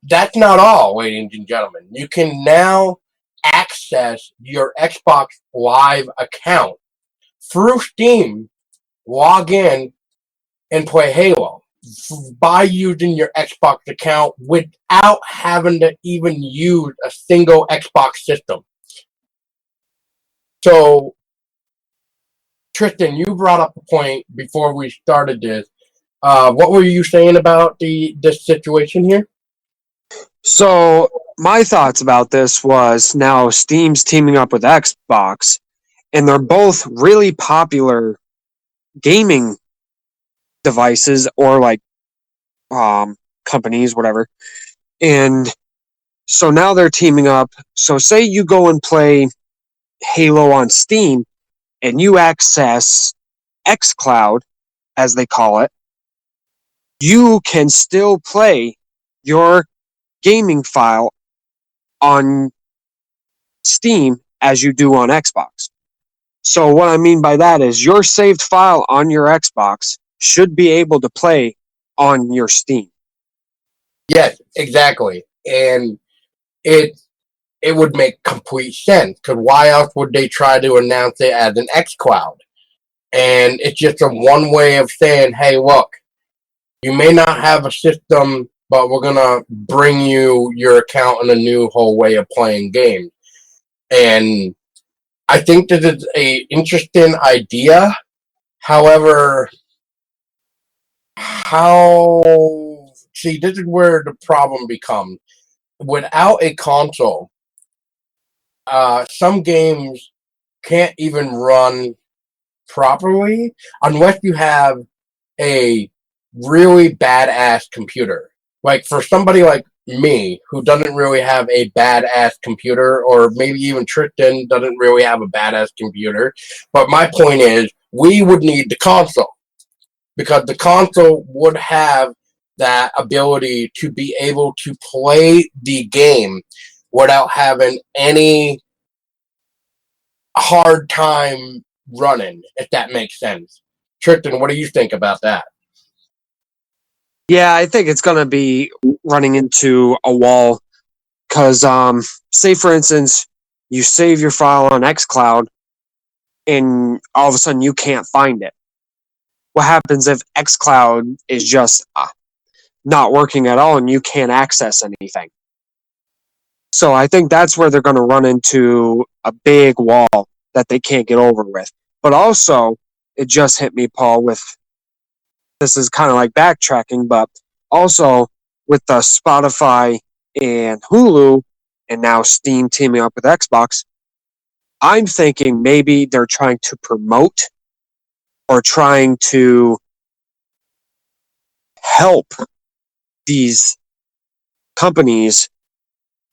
that's not all, ladies and gentlemen. You can now access your Xbox Live account through Steam, log in, and play Halo by using your Xbox account without having to even use a single Xbox system. So, Tristan, you brought up a point before we started this. What were you saying about this situation here? So my thoughts about this was now Steam's teaming up with Xbox, and they're both really popular gaming devices or like companies, whatever. And so now they're teaming up. So say you go and play Halo on Steam and you access xCloud, as they call it, you can still play your gaming file on Steam as you do on Xbox. So what I mean by that is your saved file on your Xbox should be able to play on your Steam. Yes, exactly. And it would make complete sense, because why else would they try to announce it as an xCloud? And it's just a one way of saying, hey, look, you may not have a system, but we're going to bring you your account in a new whole way of playing games. And I think that it's an interesting idea. However, see, this is where the problem becomes. Without a console, some games can't even run properly unless you have a really badass computer. Like, for somebody like me who doesn't really have a badass computer, or maybe even Tristan doesn't really have a badass computer, but my point is, we would need the console, because the console would have that ability to be able to play the game without having any hard time running, if that makes sense. Tristan, what do you think about that? Yeah, I think it's going to be running into a wall because, say for instance, you save your file on xCloud and all of a sudden you can't find it. What happens if xCloud is just not working at all and you can't access anything? So I think that's where they're going to run into a big wall that they can't get over with. But also, it just hit me, Paul, with this is kind of like backtracking, but also with the Spotify and Hulu and now Steam teaming up with Xbox, I'm thinking maybe they're trying to promote or trying to help these companies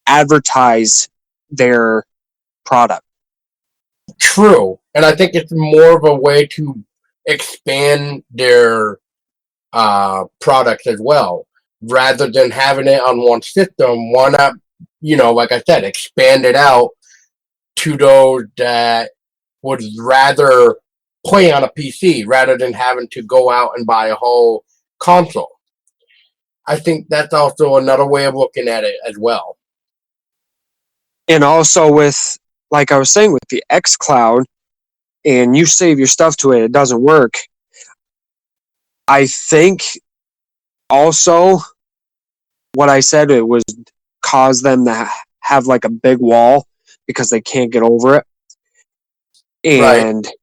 advertise their product. True. And I think it's more of a way to expand their products as well. Rather than having it on one system, why not, like I said, expand it out to those that would rather play on a PC rather than having to go out and buy a whole console. I think that's also another way of looking at it as well. And also with, like I was saying, with the xCloud, and you save your stuff to it, it doesn't work. I think also what I said, it was cause them to have like a big wall because they can't get over it. And right.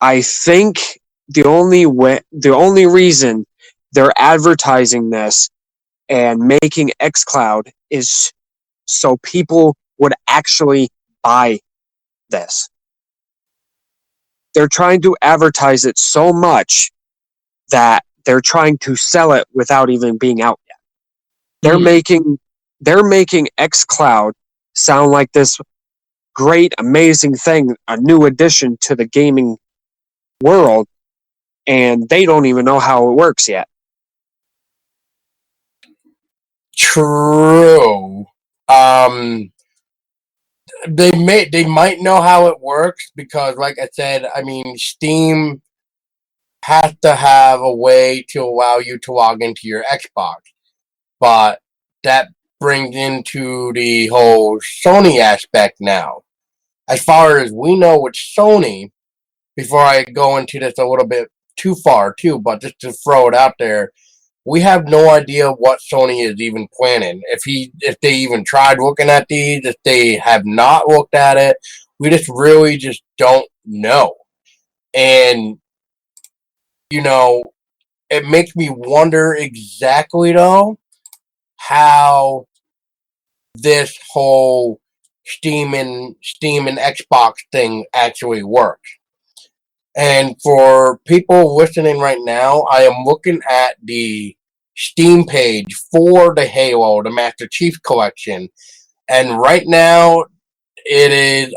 I think the only reason they're advertising this and making xCloud is so people would actually buy this. They're trying to advertise it so much that they're trying to sell it without even being out yet. They're making xCloud sound like this great, amazing thing, a new addition to the gaming world, and they don't even know how it works yet. True. They might know how it works because, like I said, I mean, Steam has to have a way to allow you to log into your Xbox, but that brings into the whole Sony aspect now. As far as we know with Sony, before I go into this a little bit too far too, but just to throw it out there, we have no idea what Sony is even planning. If they even tried looking at these, if they have not looked at it, we just don't know. And, it makes me wonder exactly, though, how this whole Steam and Xbox thing actually works. And for people listening right now, I am looking at the Steam page for the Halo, the Master Chief Collection. And right now, it is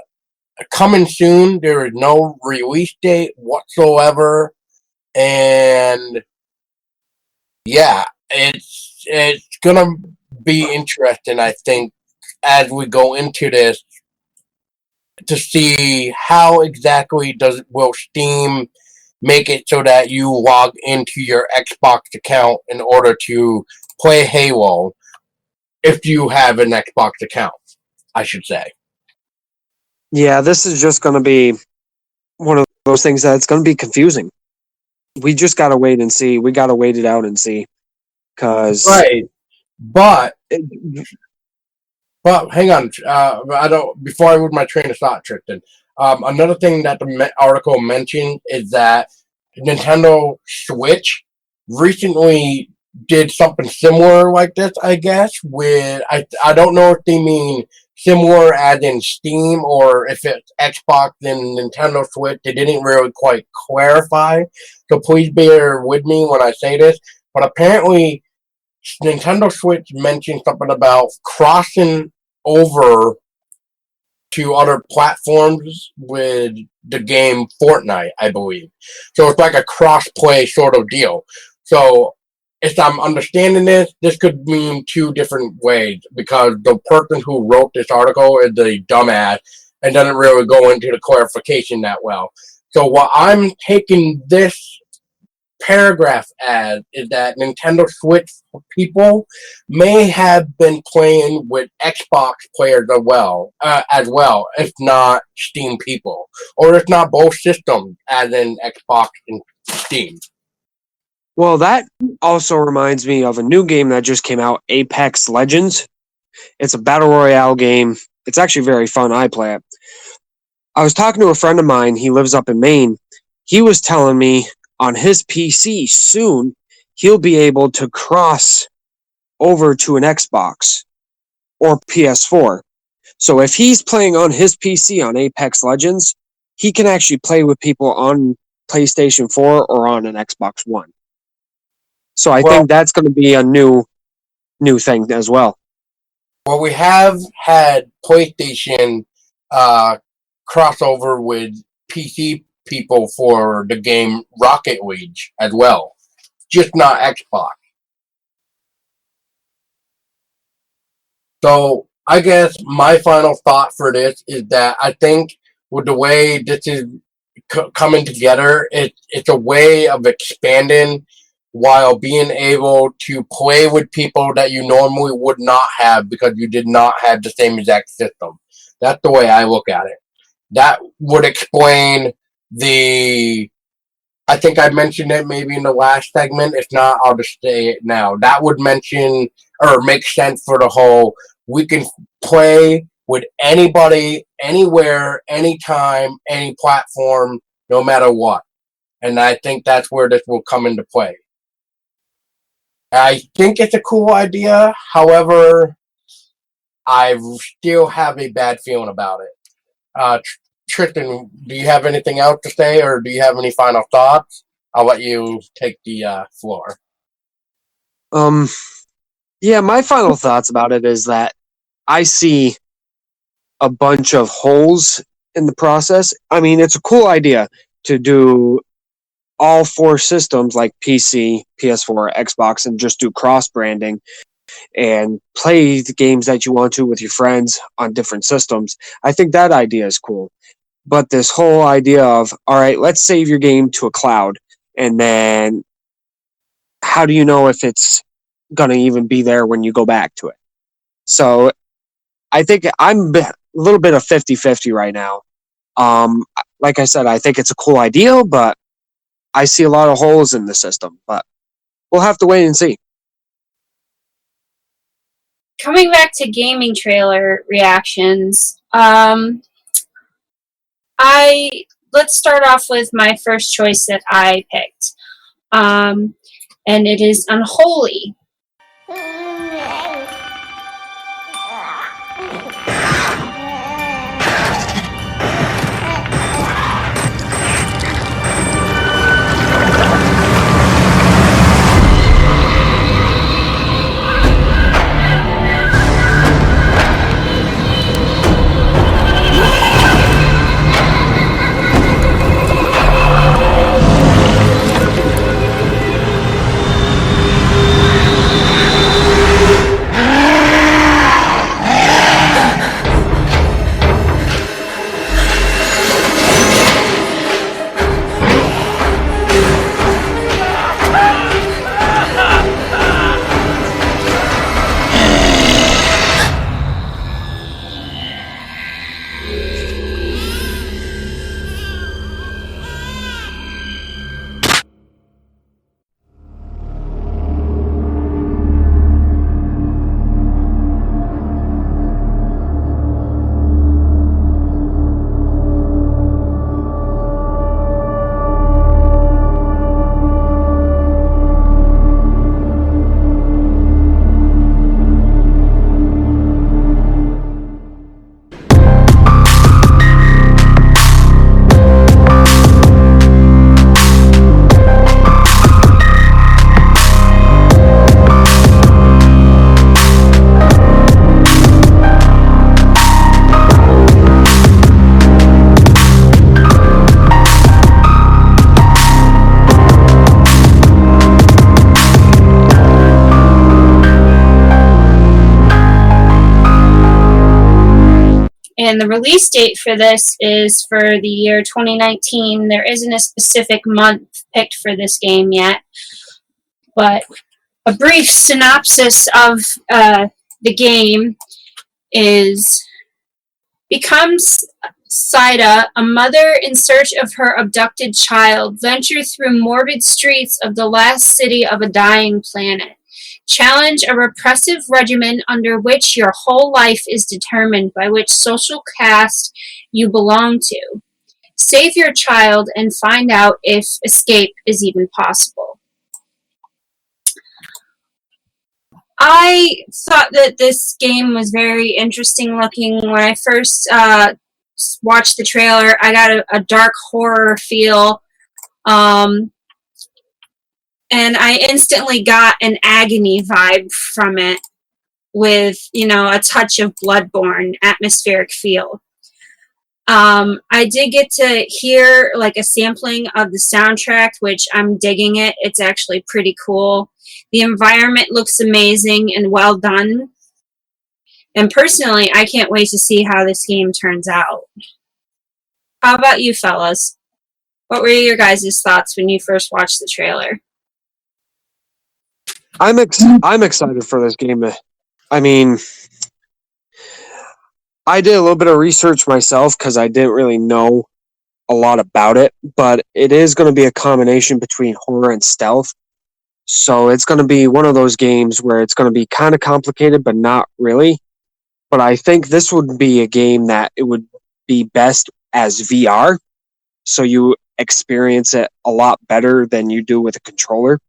coming soon. There is no release date whatsoever. And yeah, it's going to be interesting, I think, as we go into this, to see how exactly will Steam make it so that you log into your Xbox account in order to play Halo, if you have an Xbox account, I should say. Yeah, this is just going to be one of those things that it's going to be confusing. We just got to wait and see. We got to wait it out and see. Right. But hang on, before I move my train of thought, Tristan. Another thing that the article mentioned is that Nintendo Switch recently did something similar like this, I guess, with, I don't know if they mean similar as in Steam or if it's Xbox and Nintendo Switch. They didn't really quite clarify, so please bear with me when I say this, but apparently Nintendo Switch mentioned something about crossing over to other platforms with the game Fortnite, I believe. So it's like a cross-play sort of deal. So if I'm understanding this could mean two different ways, because the person who wrote this article is a dumbass and doesn't really go into the clarification that well. So what I'm taking this paragraph as is that Nintendo Switch people may have been playing with Xbox players as well, if not Steam people, or if not both systems, as in Xbox and Steam. Well, that also reminds me of a new game that just came out, Apex Legends. It's a battle royale game. It's actually very fun. I play it. I was talking to a friend of mine. He lives up in Maine. He was telling me on his PC soon, he'll be able to cross over to an Xbox or PS4. So if he's playing on his PC on Apex Legends, he can actually play with people on PlayStation 4 or on an Xbox One. So I think that's going to be a new thing as well. Well, we have had PlayStation crossover with PC people for the game Rocket League as well, just not Xbox. So I guess my final thought for this is that I think with the way this is coming together, it's a way of expanding while being able to play with people that you normally would not have because you did not have the same exact system. That's the way I look at it. That would explain I think I mentioned it maybe in the last segment. If not, I'll just say it now. That would mention or make sense for the whole, we can play with anybody, anywhere, anytime, any platform, no matter what. And I think that's where this will come into play. I think it's a cool idea. However, I still have a bad feeling about it. Tristan, do you have anything else to say, or do you have any final thoughts? I'll let you take the floor. Yeah, my final thoughts about it is that I see a bunch of holes in the process. I mean, it's a cool idea to do all 4 systems like PC, PS4, Xbox, and just do cross-branding and play the games that you want to with your friends on different systems. I think that idea is cool. But this whole idea of, all right, let's save your game to a cloud, and then how do you know if it's going to even be there when you go back to it? So I think I'm a little bit of 50-50 right now. Like I said, I think it's a cool idea, but I see a lot of holes in the system. But we'll have to wait and see. Coming back to gaming trailer reactions, let's start off with my first choice that I picked, and it is Unholy. And the release date for this is for the year 2019. There isn't a specific month picked for this game yet, but a brief synopsis of the game is: becomes Saida, a mother in search of her abducted child, venture through morbid streets of the last city of a dying planet. Challenge a repressive regimen under which your whole life is determined by which social caste you belong to. Save your child and find out if escape is even possible. I thought that this game was very interesting looking. When I first watched the trailer, I got a dark horror feel. And I instantly got an agony vibe from it. with, a touch of Bloodborne atmospheric feel. I did get to hear like a sampling of the soundtrack, which I'm digging it. It's actually pretty cool. The environment looks amazing and well done. And personally, I can't wait to see how this game turns out. How about you fellas? What were your guys' thoughts when you first watched the trailer? I'm excited for this game. I mean, I did a little bit of research myself because I didn't really know a lot about it, but it is going to be a combination between horror and stealth. So it's going to be one of those games where it's going to be kind of complicated, but not really. But I think this would be a game that it would be best as VR. So you experience it a lot better than you do with a controller.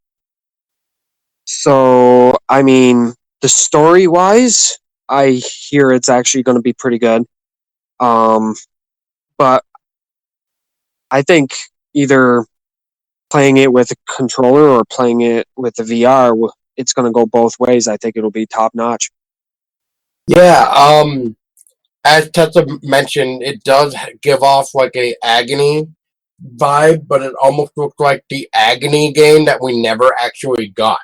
So, I mean, the story-wise, I hear it's actually going to be pretty good. But I think either playing it with a controller or playing it with the VR, it's going to go both ways. I think it'll be top-notch. Yeah, as Tessa mentioned, it does give off like a Agony vibe, but it almost looks like the Agony game that we never actually got.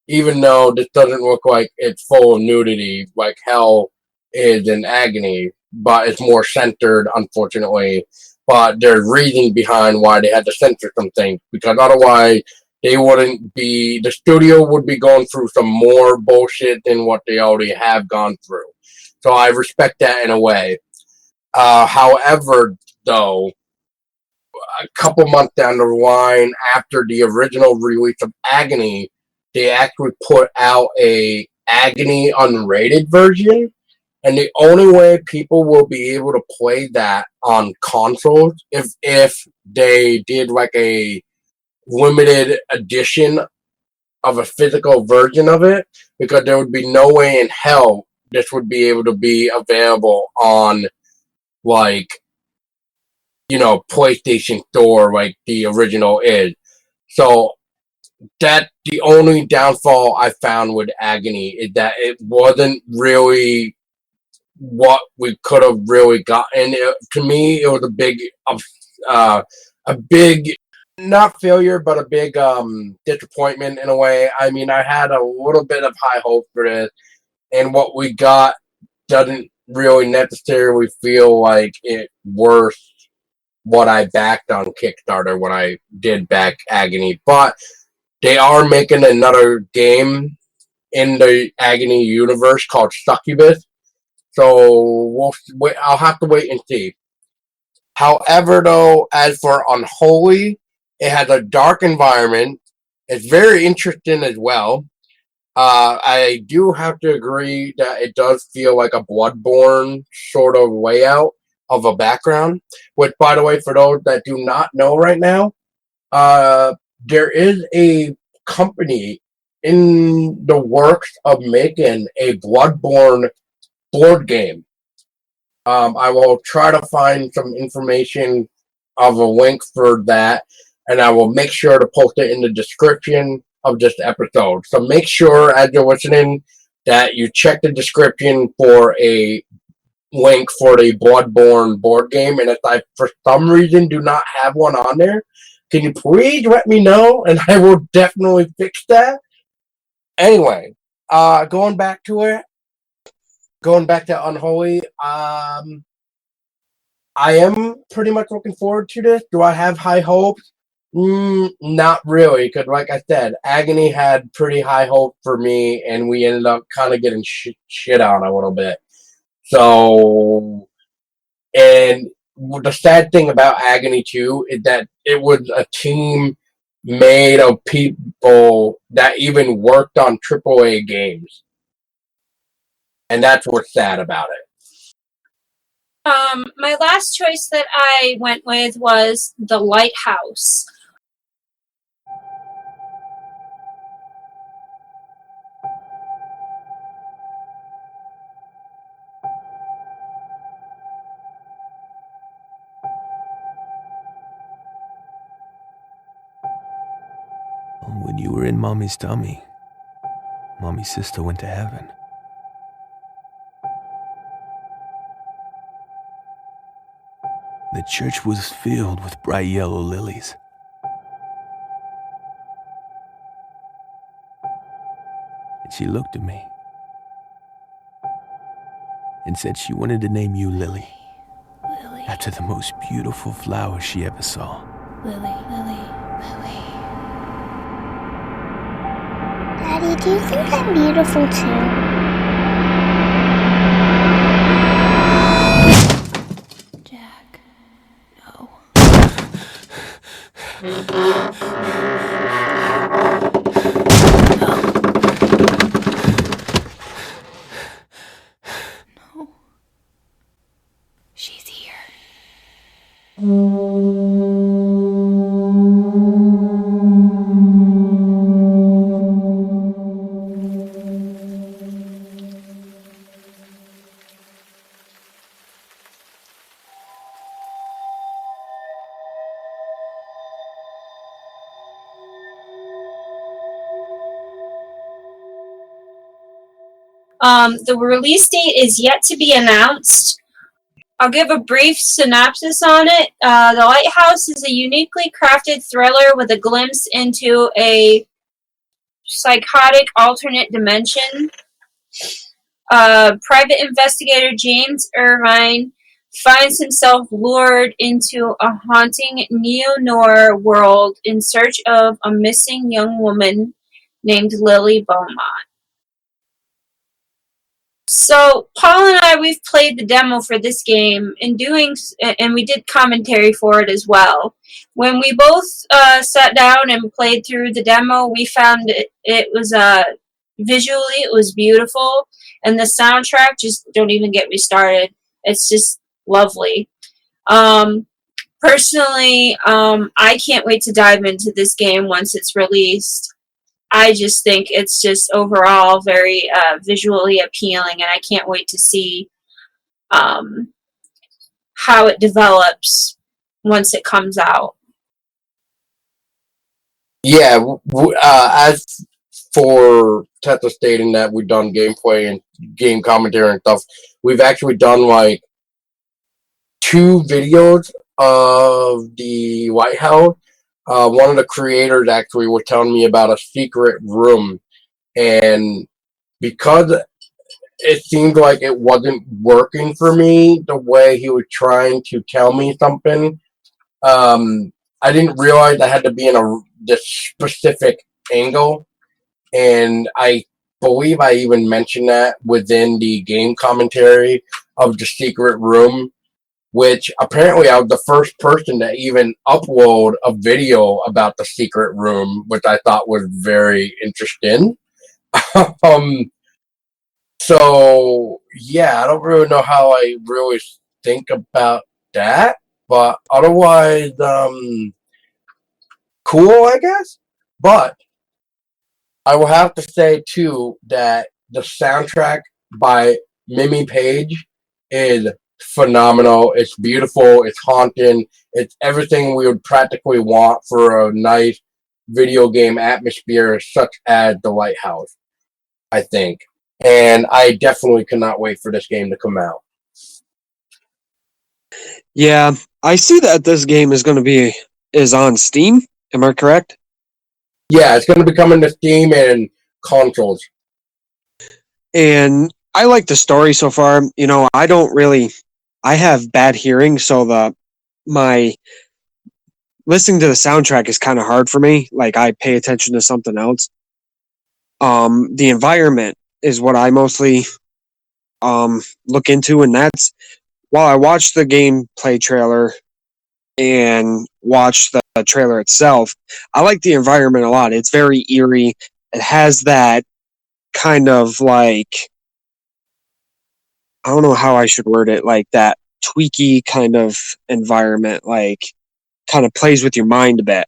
Even though this doesn't look like it's full of nudity, like Hell is in Agony, but it's more centered, unfortunately. But there's reason behind why they had to censor some things, because otherwise they wouldn't be, the studio would be going through some more bullshit than what they already have gone through. So I respect that in a way. However, though, a couple months down the line after the original release of Agony, they actually put out a Agony unrated version, and the only way people will be able to play that on consoles if they did like a limited edition of a physical version of it, because there would be no way in hell this would be able to be available on like PlayStation Store like the original is. So that's the only downfall I found with Agony, is that it wasn't really what we could have really gotten. To me, it was a big, not failure, but a big disappointment in a way. I mean, I had a little bit of high hope for this, and what we got doesn't really necessarily feel like it worth what I backed on Kickstarter when I did back Agony. But they are making another game in the Agony universe called Succubus. So I'll have to wait and see. However, though, as for Unholy, it has a dark environment. It's very interesting as well. I do have to agree that it does feel like a Bloodborne sort of layout of a background. Which, by the way, for those that do not know right now, there is a company in the works of making a Bloodborne board game. I will try to find some information of a link for that, and I will make sure to post it in the description of this episode. So make sure, as you're listening, that you check the description for a link for the Bloodborne board game. And if I, for some reason, do not have one on there, can you please let me know, and I will definitely fix that. Anyway, going back to Unholy, I am pretty much looking forward to this. Do I have high hopes? Not really, because like I said, Agony had pretty high hope for me, and we ended up kind of getting shit on a little bit. So, and the sad thing about Agony 2 is that it was a team made of people that even worked on AAA games. And that's what's sad about it. My last choice that I went with was The Lighthouse. When you were in Mommy's tummy, Mommy's sister went to heaven. The church was filled with bright yellow lilies. And she looked at me and said she wanted to name you Lily. Lily. After the most beautiful flower she ever saw. Lily. Lily. Lily. Daddy, do you think I'm beautiful too? Jack. No. No. She's here. The release date is yet to be announced. I'll give a brief synopsis on it. The Lighthouse is a uniquely crafted thriller with a glimpse into a psychotic alternate dimension. Private investigator James Irvine finds himself lured into a haunting neo-noir world in search of a missing young woman named Lily Beaumont. So, Paul and I, we've played the demo for this game, and we did commentary for it as well. When we both sat down and played through the demo, we found it was visually, it was beautiful, and the soundtrack, just don't even get me started. It's just lovely. Personally, I can't wait to dive into this game once it's released. I just think it's just overall very visually appealing, and I can't wait to see how it develops once it comes out. Yeah, as for Tessa stating that we've done gameplay and game commentary and stuff, we've actually done like 2 videos of the Lighthouse. One of the creators actually was telling me about a secret room, and because it seemed like it wasn't working for me the way he was trying to tell me something, I didn't realize I had to be in this specific angle, and I believe I even mentioned that within the game commentary of the secret room, which apparently I was the first person to even upload a video about the secret room, which I thought was very interesting. So, yeah, I don't really know how I really think about that, but otherwise, cool, I guess. But I will have to say, too, that the soundtrack by Mimi Page is phenomenal. It's beautiful. It's haunting. It's everything we would practically want for a nice video game atmosphere, such as The Lighthouse, I think. And I definitely cannot wait for this game to come out. Yeah, I see that this game is on Steam. Am I correct? Yeah, it's going to be coming to Steam and consoles. And I like the story so far. You know, I have bad hearing, so my listening to the soundtrack is kind of hard for me. Like, I pay attention to something else. The environment is what I mostly look into, and that's while I watched the gameplay trailer and watched the trailer itself, I like the environment a lot. It's very eerie. It has that kind of like, I don't know how I should word it, like that tweaky kind of environment, like kind of plays with your mind a bit.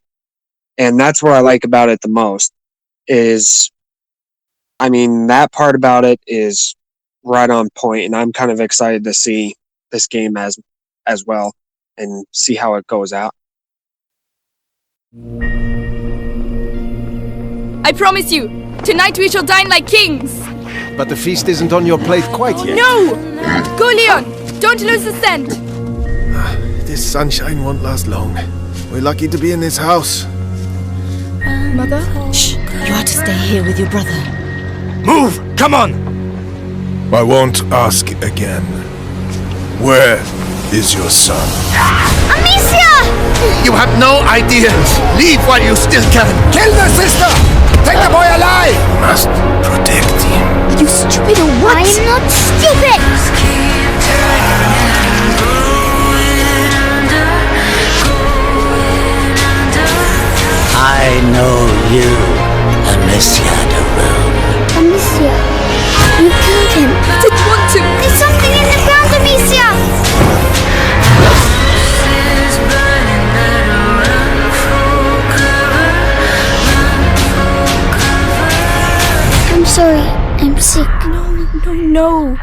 And that's what I like about it the most is, I mean, that part about it is right on point, and I'm kind of excited to see this game as well and see how it goes out. I promise you, tonight we shall dine like kings. But the feast isn't on your plate quite yet. No! Go, Leon! Don't lose the scent! This sunshine won't last long. We're lucky to be in this house. Mother? Shh! You are to stay here with your brother. Move! Come on! I won't ask again. Where is your son? Amicia! You have no idea. Leave while you still can. Kill the sister! Take the boy alive! You must protect him. Are you stupid or what? I am not stupid! I know you, Amicia de Rune. Amicia, you killed him. I didn't want to. There's something in the ground, Amicia! I'm sorry, I'm sick. No.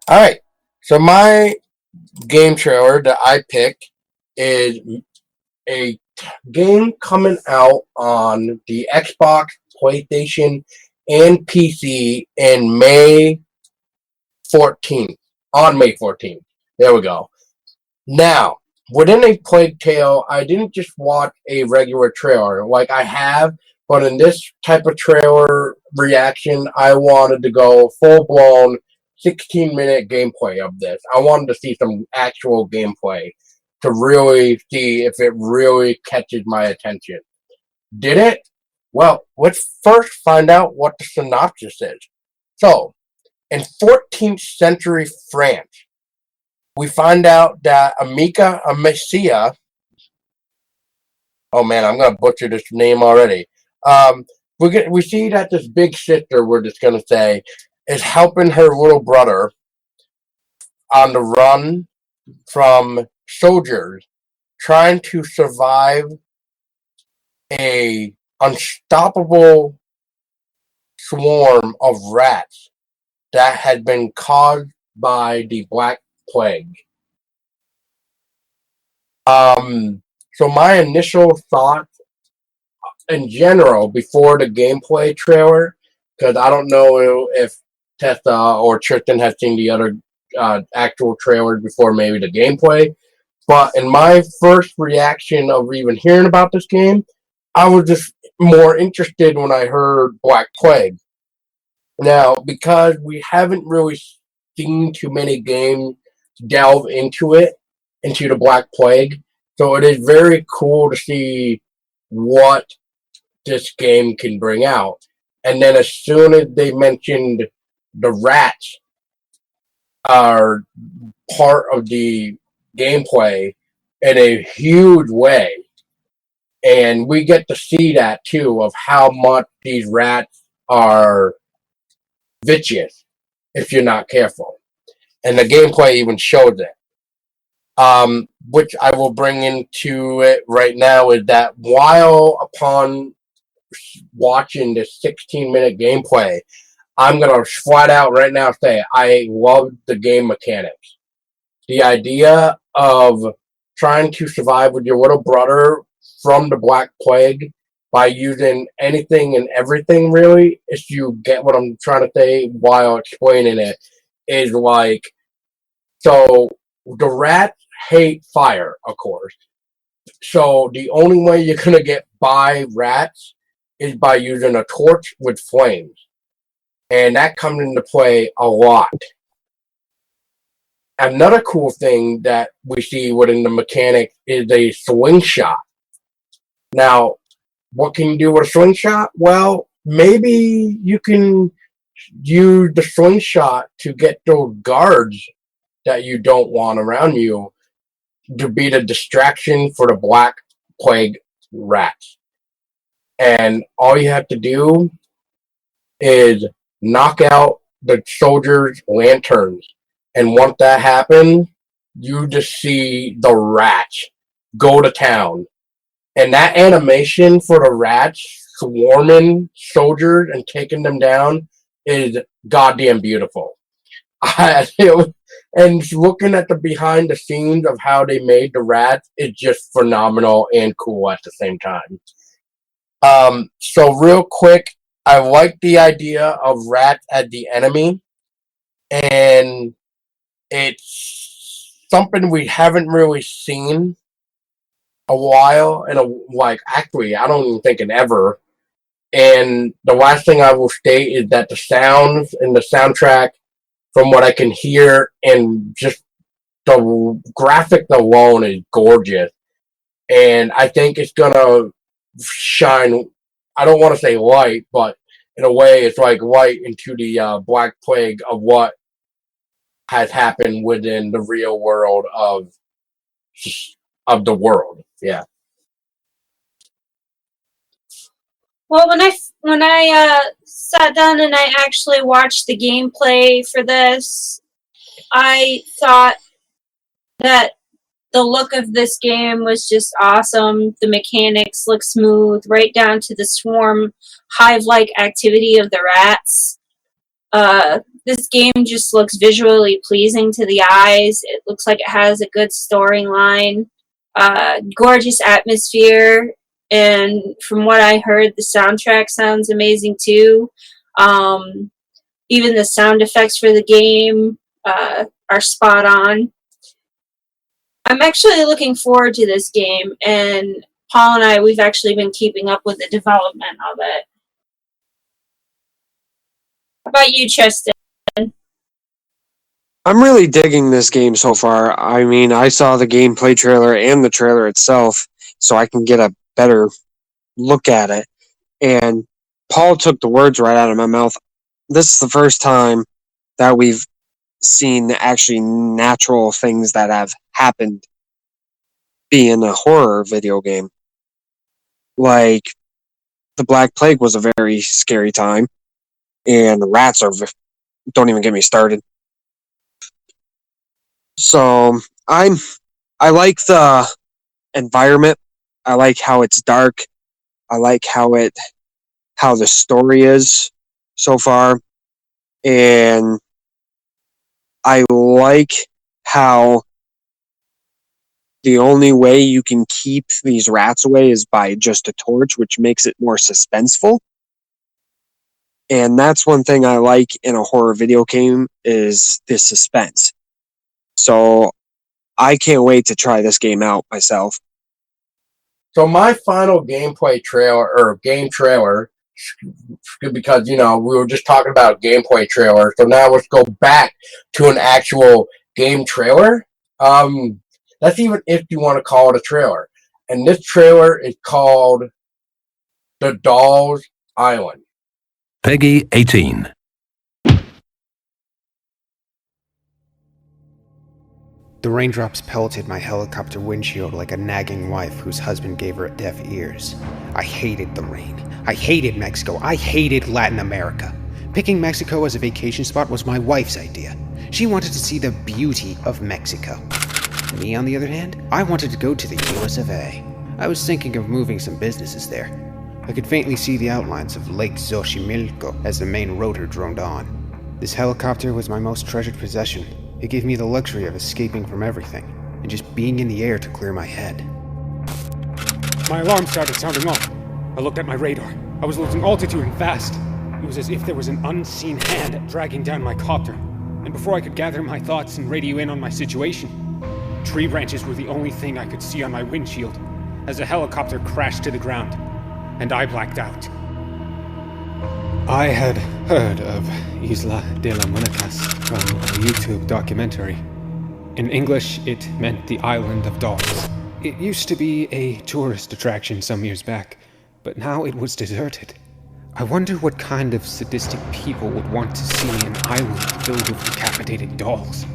All right. So my game trailer that I picked is a game coming out on the Xbox, PlayStation, and PC in May 14th. On May 14th. There we go. Now, within a Plague Tale, I didn't just watch a regular trailer like I have, but in this type of trailer reaction, I wanted to go full-blown 16-minute gameplay of this. I wanted to see some actual gameplay to really see if it really catches my attention. Did it? Well, let's first find out what the synopsis is. So, in 14th century France, we find out that Amicia, oh man, I'm going to butcher this name already. We see that this big sister, we're just going to say, is helping her little brother on the run from soldiers trying to survive a unstoppable swarm of rats that had been caused by the Black Plague. So my initial thoughts in general before the gameplay trailer, because I don't know if Tessa or Tristan has seen the other actual trailers before maybe the gameplay, but in my first reaction of even hearing about this game, I was just more interested when I heard Black Plague. Now, because we haven't really seen too many games delve into the Black Plague, so it is very cool to see what this game can bring out. And then as soon as they mentioned the rats are part of the gameplay in a huge way, and we get to see that too, of how much these rats are vicious if you're not careful. And the gameplay even shows it. Which I will bring into it right now is that while upon watching this 16-minute gameplay, I'm going to flat out right now say I love the game mechanics. The idea of trying to survive with your little brother from the Black Plague by using anything and everything, really, if you get what I'm trying to say while explaining it, is like, so the rats hate fire, of course. So the only way you're going to get by rats is by using a torch with flames. And that comes into play a lot. Another cool thing that we see within the mechanic is a swing shot. Now, what can you do with a swing shot? Well, maybe you can use the swing shot to get those guards that you don't want around you to be the distraction for the Black Plague rats. And all you have to do is knock out the soldiers' lanterns. And once that happens, you just see the rats go to town. And that animation for the rats swarming soldiers and taking them down is goddamn beautiful. And looking at the behind the scenes of how they made the rats is just phenomenal and cool at the same time. So real quick, I like the idea of rats as the enemy, and it's something we haven't really seen a while, actually, I don't even think in ever. And the last thing I will state is that the sounds and the soundtrack, from what I can hear, and just the graphic alone is gorgeous. And I think it's gonna shine, I don't want to say light, but in a way it's like light into the Black Plague of what has happened within the real world of the world. Yeah. Well, when I sat down and I actually watched the gameplay for this, I thought that the look of this game was just awesome. The mechanics look smooth, right down to the swarm hive-like activity of the rats. This game just looks visually pleasing to the eyes. It looks like it has a good storyline, gorgeous atmosphere, and from what I heard, the soundtrack sounds amazing too. Even the sound effects for the game are spot on. I'm actually looking forward to this game, and Paul and I, we've actually been keeping up with the development of it. How about you, Tristan? I'm really digging this game so far. I mean, I saw the gameplay trailer and the trailer itself, so I can get a better look at it. And Paul took the words right out of my mouth. This is the first time that we've seen actually natural things that have happened be in a horror video game. Like, the Black Plague was a very scary time, and the rats don't even get me started. So I like the environment. I like how it's dark. I like how the story is so far, and I like how the only way you can keep these rats away is by just a torch, which makes it more suspenseful. And that's one thing I like in a horror video game is the suspense. So I can't wait to try this game out myself. So my final gameplay trailer, or game trailer, because, we were just talking about gameplay trailer, so now let's go back to an actual game trailer. That's even if you want to call it a trailer. And this trailer is called The Dolls Island. Peggy 18. The raindrops pelted my helicopter windshield like a nagging wife whose husband gave her deaf ears. I hated the rain. I hated Mexico. I hated Latin America. Picking Mexico as a vacation spot was my wife's idea. She wanted to see the beauty of Mexico. Me, on the other hand, I wanted to go to the US of A. I was thinking of moving some businesses there. I could faintly see the outlines of Lake Xochimilco as the main rotor droned on. This helicopter was my most treasured possession. It gave me the luxury of escaping from everything, and just being in the air to clear my head. My alarm started sounding off. I looked at my radar. I was losing altitude and fast. It was as if there was an unseen hand dragging down my copter. And before I could gather my thoughts and radio in on my situation, tree branches were the only thing I could see on my windshield as the helicopter crashed to the ground, and I blacked out. I had heard of Isla de las Muñecas from a YouTube documentary. In English, it meant the Island of Dolls. It used to be a tourist attraction some years back, but now it was deserted. I wonder what kind of sadistic people would want to see an island filled with decapitated dolls.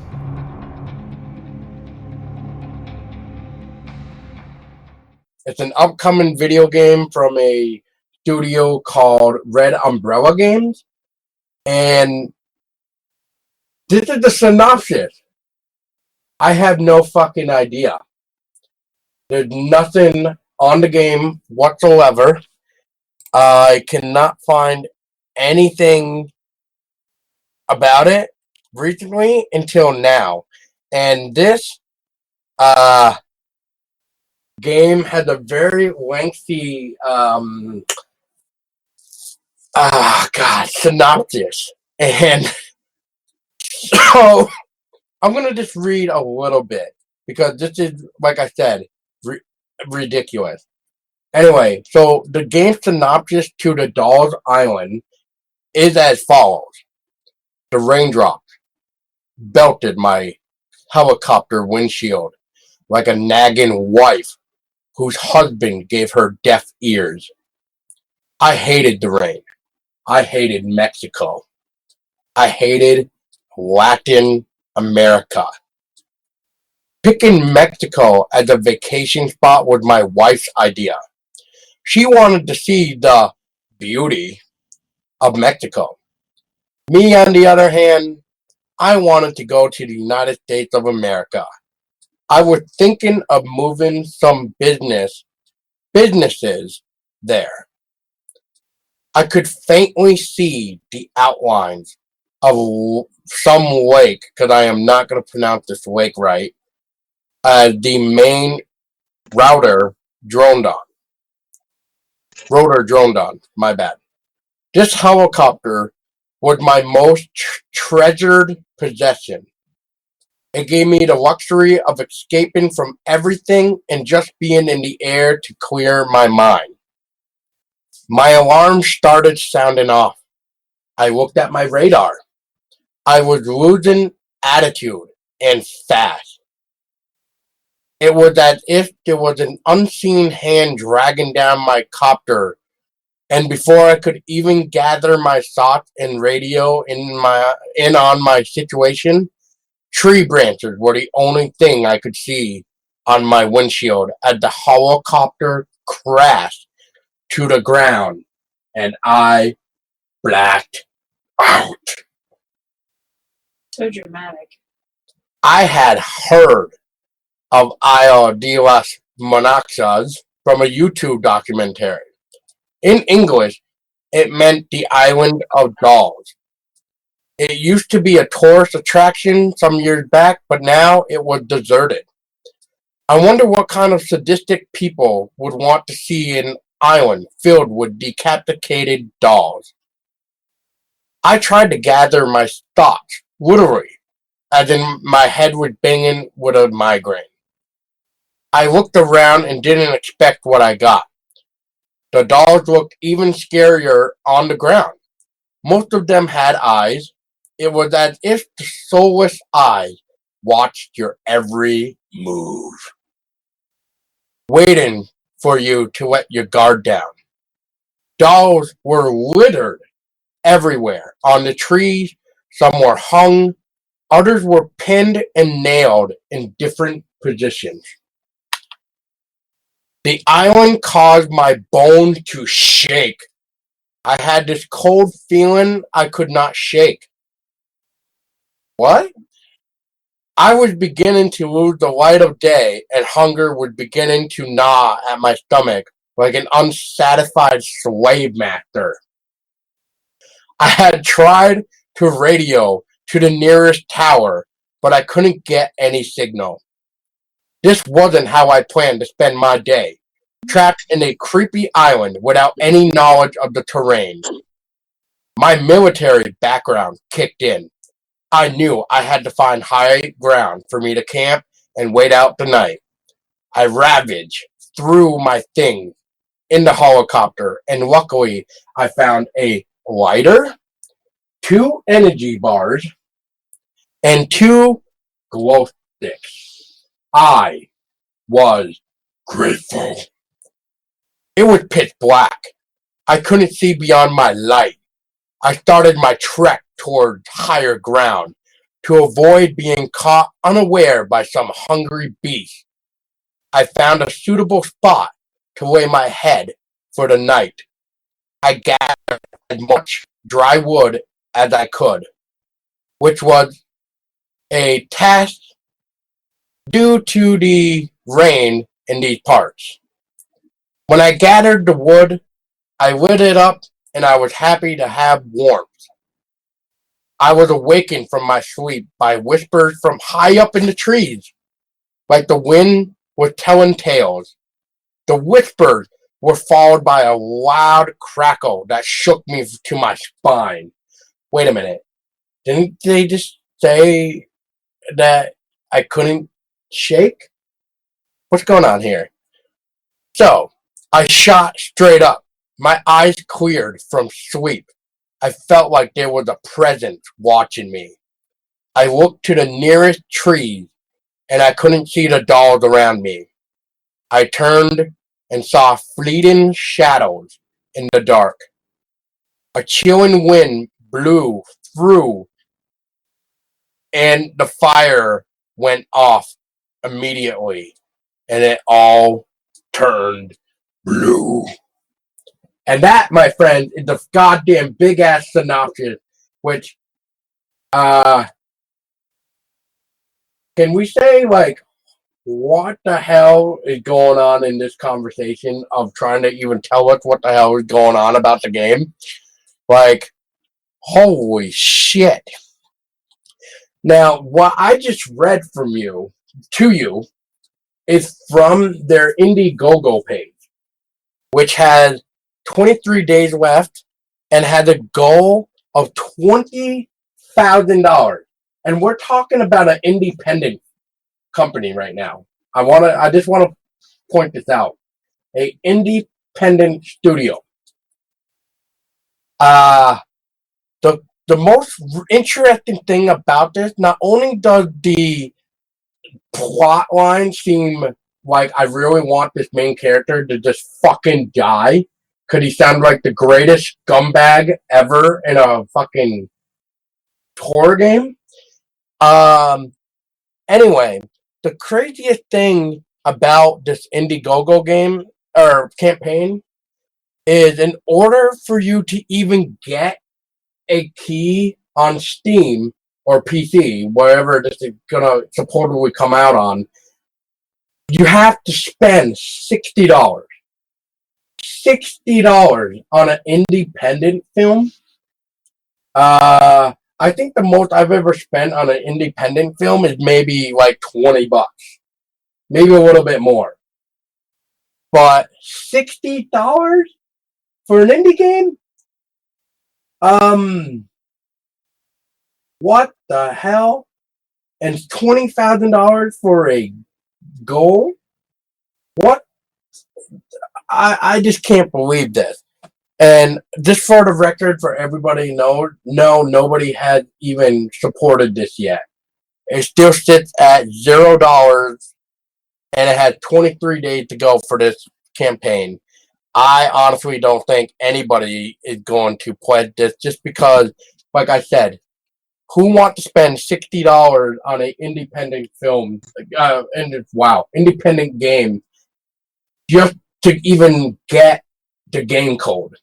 It's an upcoming video game from a studio called Red Umbrella Games, and this is the synopsis. I have no fucking idea. There's nothing on the game whatsoever. I cannot find anything about it recently until now, and this game has a very lengthy synopsis. And so I'm going to just read a little bit because this is, like I said, ridiculous. Anyway, so the game synopsis to the Doll's Island is as follows. The raindrops belted my helicopter windshield like a nagging wife whose husband gave her deaf ears. I hated the rain. I hated Mexico. I hated Latin America. Picking Mexico as a vacation spot was my wife's idea. She wanted to see the beauty of Mexico. Me, on the other hand, I wanted to go to the United States of America. I was thinking of moving some businesses there. I could faintly see the outlines of some lake, because I am not going to pronounce this lake right, as the main rotor droned on, my bad. This helicopter was my most treasured possession. It gave me the luxury of escaping from everything and just being in the air to clear my mind. My alarm started sounding off. I looked at my radar. I was losing attitude and fast. It was as if there was an unseen hand dragging down my copter, and before I could even gather my thoughts and radio in on my situation, tree branches were the only thing I could see on my windshield as the helicopter crashed to the ground, and I blacked out. So dramatic. I had heard of Isla de las Monarchas from a YouTube documentary. In English, it meant the Island of Dolls. It used to be a tourist attraction some years back, but now it was deserted. I wonder what kind of sadistic people would want to see an island filled with decapitated dolls. I tried to gather my thoughts, literally, as in my head was banging with a migraine. I looked around and didn't expect what I got. The dolls looked even scarier on the ground. Most of them had eyes. It was as if the soulless eyes watched your every move, waiting for you to let your guard down. Dolls were littered everywhere. On the trees, some were hung, others were pinned and nailed in different positions. The island caused my bones to shake. I had this cold feeling I could not shake. What? I was beginning to lose the light of day, and hunger was beginning to gnaw at my stomach like an unsatisfied slave master. I had tried to radio to the nearest tower, but I couldn't get any signal. This wasn't how I planned to spend my day, trapped in a creepy island without any knowledge of the terrain. My military background kicked in. I knew I had to find high ground for me to camp and wait out the night. I ravaged through my things in the helicopter, and luckily I found a lighter, 2 energy bars, and 2 glow sticks. I was grateful. It was pitch black. I couldn't see beyond my light. I started my trek toward higher ground to avoid being caught unaware by some hungry beast. I found a suitable spot to lay my head for the night. I gathered as much dry wood as I could, which was a task due to the rain in these parts. When I gathered the wood, I lit it up, and I was happy to have warmth. I was awakened from my sleep by whispers from high up in the trees, like the wind was telling tales. The whispers were followed by a loud crackle that shook me to my spine. Wait a minute. Didn't they just say that I couldn't shake? What's going on here? So, I shot straight up. My eyes cleared from sleep. I felt like there was a presence watching me. I looked to the nearest trees, and I couldn't see the dolls around me. I turned and saw fleeting shadows in the dark. A chilling wind blew through, and the fire went off immediately, and it all turned blue. And that, my friend, is the goddamn big-ass synopsis, which, can we say, like, what the hell is going on in this conversation of trying to even tell us what the hell is going on about the game? Like, holy shit. Now, what I just read from you, to you, is from their Indiegogo page, which has 23 days left and has a goal of $20,000. And we're talking about an independent company right now. I just want to point this out. A independent studio. The most interesting thing about this, not only does the plot line seem like I really want this main character to just fucking die, because he sounded like the greatest scumbag ever in a fucking horror game. Anyway, the craziest thing about this Indiegogo game, or campaign, is in order for you to even get a key on Steam or PC, wherever this is gonna supposedly come out on, you have to spend $60. $60 on an independent film. I think the most I've ever spent on an independent film is maybe like $20. Maybe a little bit more. But $60 for an indie game? What the hell? And $20,000 for a goal? What? I just can't believe this. And just for the record, for everybody knows, no, nobody has even supported this yet. It still sits at $0, and it has 23 days to go for this campaign. I honestly don't think anybody is going to pledge this, just because, like I said, who wants to spend $60 on an independent film, independent game, just to even get the game code?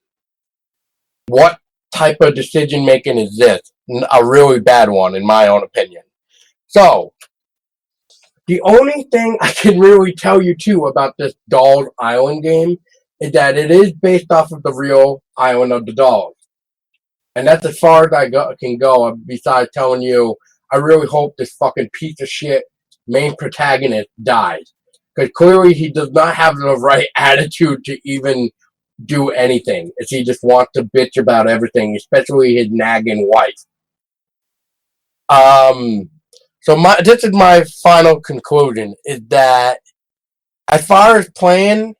What type of decision making is this? A really bad one, in my own opinion. So, the only thing I can really tell you too about this Dolls Island game is that it is based off of the real Island of the Dolls. And that's as far as I can go, besides telling you, I really hope this fucking piece of shit main protagonist dies. Because clearly he does not have the right attitude to even do anything. If he just wants to bitch about everything, especially his nagging wife. So this is my final conclusion, is that as far as playing,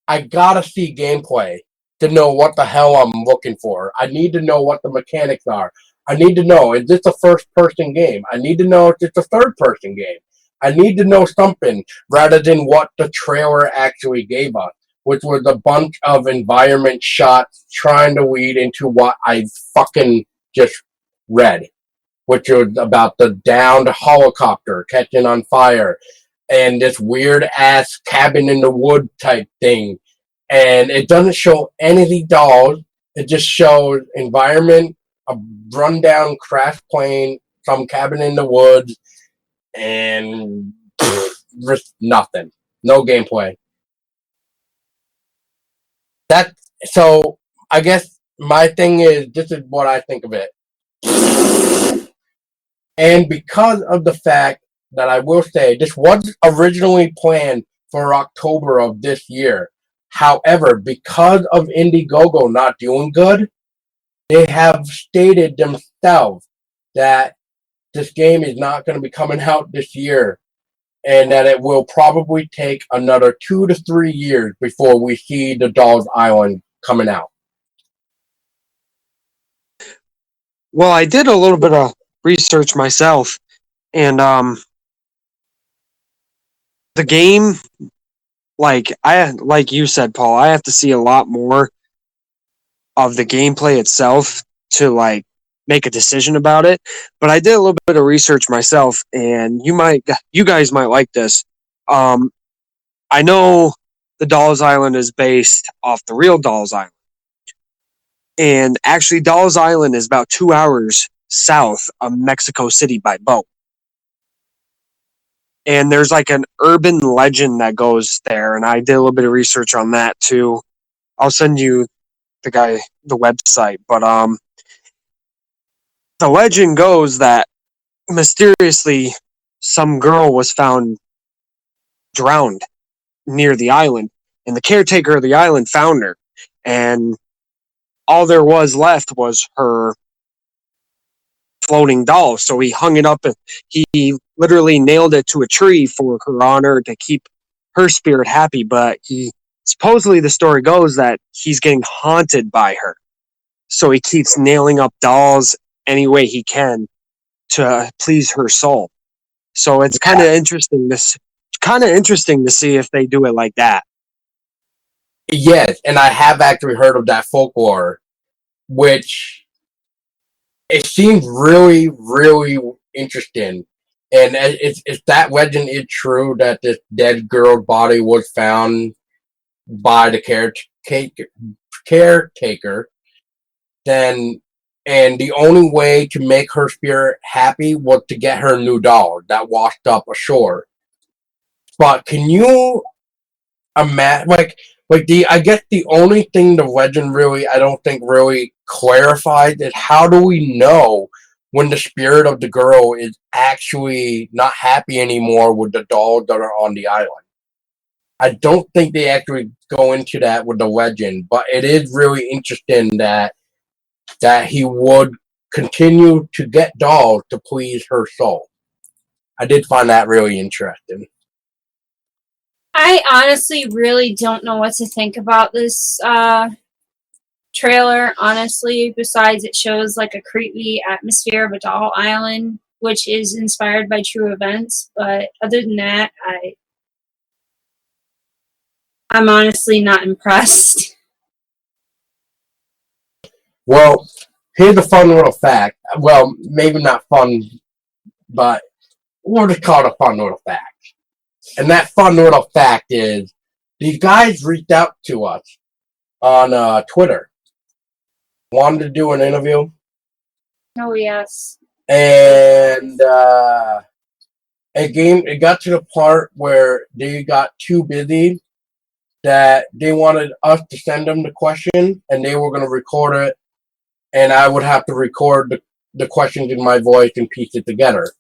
I gotta see gameplay to know what the hell I'm looking for. I need to know what the mechanics are. I need to know, is this a first-person game? I need to know if it's a third-person game. I need to know something rather than what the trailer actually gave us, which was a bunch of environment shots trying to lead into what I fucking just read, which was about the downed helicopter catching on fire and this weird-ass cabin in the wood type thing. And it doesn't show any of the dolls. It just shows environment, a rundown crash plane, some cabin in the woods, and just nothing. No gameplay. So I guess my thing is, this is what I think of it. And because of the fact that I will say, this was originally planned for October of this year. However, because of Indiegogo not doing good, they have stated themselves that this game is not going to be coming out this year, and that it will probably take another 2 to 3 years before we see the Dolls Island coming out. Well, I did a little bit of research myself, and the game, like you said, Paul, I have to see a lot more of the gameplay itself to like make a decision about it. But I did a little bit of research myself, and you guys might like this. I know the Dolls Island is based off the real Dolls Island. And actually, Dolls Island is about 2 hours south of Mexico City by boat. And there's like an urban legend that goes there, and I did a little bit of research on that too. I'll send you the website, but the legend goes that mysteriously some girl was found drowned near the island, and the caretaker of the island found her, and all there was left was her floating doll. So he hung it up, and he literally nailed it to a tree for her honor to keep her spirit happy. But supposedly the story goes that he's getting haunted by her, so he keeps nailing up dolls any way he can to please her soul. So it's kind of interesting. To see if they do it like that. Yes, and I have actually heard of that folklore, which it seems really, really interesting. And if that legend is true, that this dead girl's body was found by the caretaker, then, and the only way to make her spirit happy was to get her a new doll that washed up ashore. But can you imagine, I guess the only thing the legend really, I don't think really clarified is how do we know when the spirit of the girl is actually not happy anymore with the dolls that are on the island? I don't think they actually go into that with the legend, but it is really interesting that he would continue to get dolls to please her soul. I did find that really interesting. I honestly really don't know what to think about this trailer, honestly, besides it shows like a creepy atmosphere of a doll island, which is inspired by true events. But other than that, I'm honestly not impressed. Well, here's a fun little fact. Well, maybe not fun, but we'll just call it a fun little fact. And that fun little fact is, these guys reached out to us on Twitter. Wanted to do an interview. Oh, yes. And it got to the part where they got too busy that they wanted us to send them the question, and they were going to record it, and I would have to record the questions in my voice and piece it together.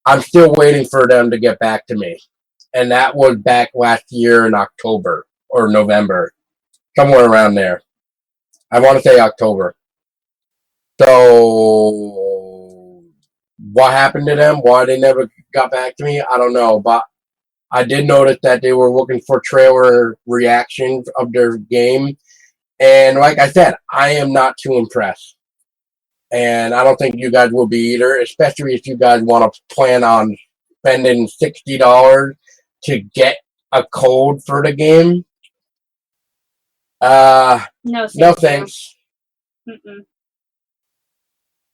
I'm still waiting for them to get back to me. And that was back last year in October or November, somewhere around there. I want to say October. So, what happened to them? Why they never got back to me? I don't know. But I did notice that they were looking for trailer reactions of their game. And like I said, I am not too impressed. And I don't think you guys will be either, especially if you guys want to plan on spending $60 to get a code for the game. No thanks. Mm-mm.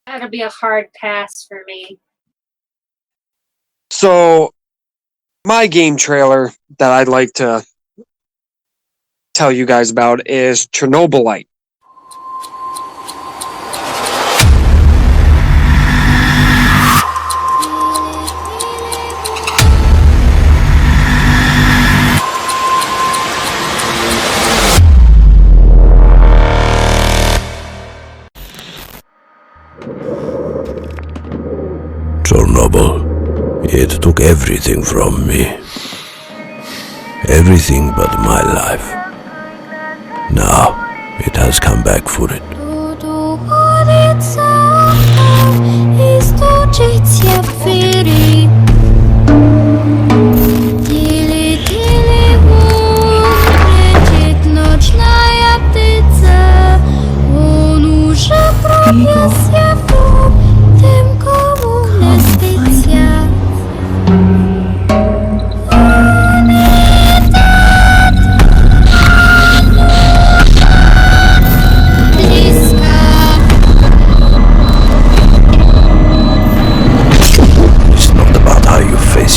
That'll be a hard pass for me. So, my game trailer that I'd like to tell you guys about is Chernobylite. Chernobyl. It took everything from me. everything but my life. Now, it has come back for it.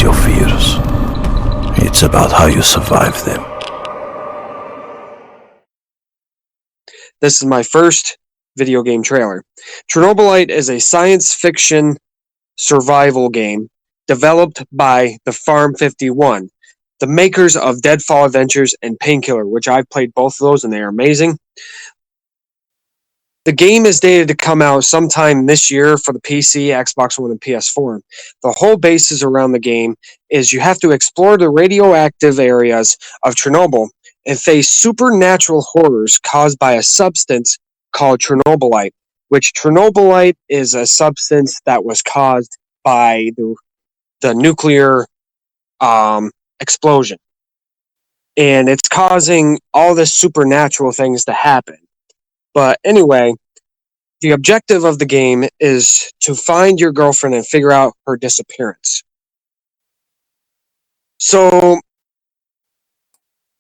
Your fears. It's about how you survive them. This is my first video game trailer. Chernobylite is a science fiction survival game developed by the Farm 51, the makers of Deadfall Adventures and Painkiller, which I've played both of those and they are amazing. The game is dated to come out sometime this year for the PC, Xbox One, and PS4. The whole basis around the game is you have to explore the radioactive areas of Chernobyl and face supernatural horrors caused by a substance called Chernobylite, which Chernobylite is a substance that was caused by the nuclear explosion. And it's causing all this supernatural things to happen. But anyway, the objective of the game is to find your girlfriend and figure out her disappearance. So,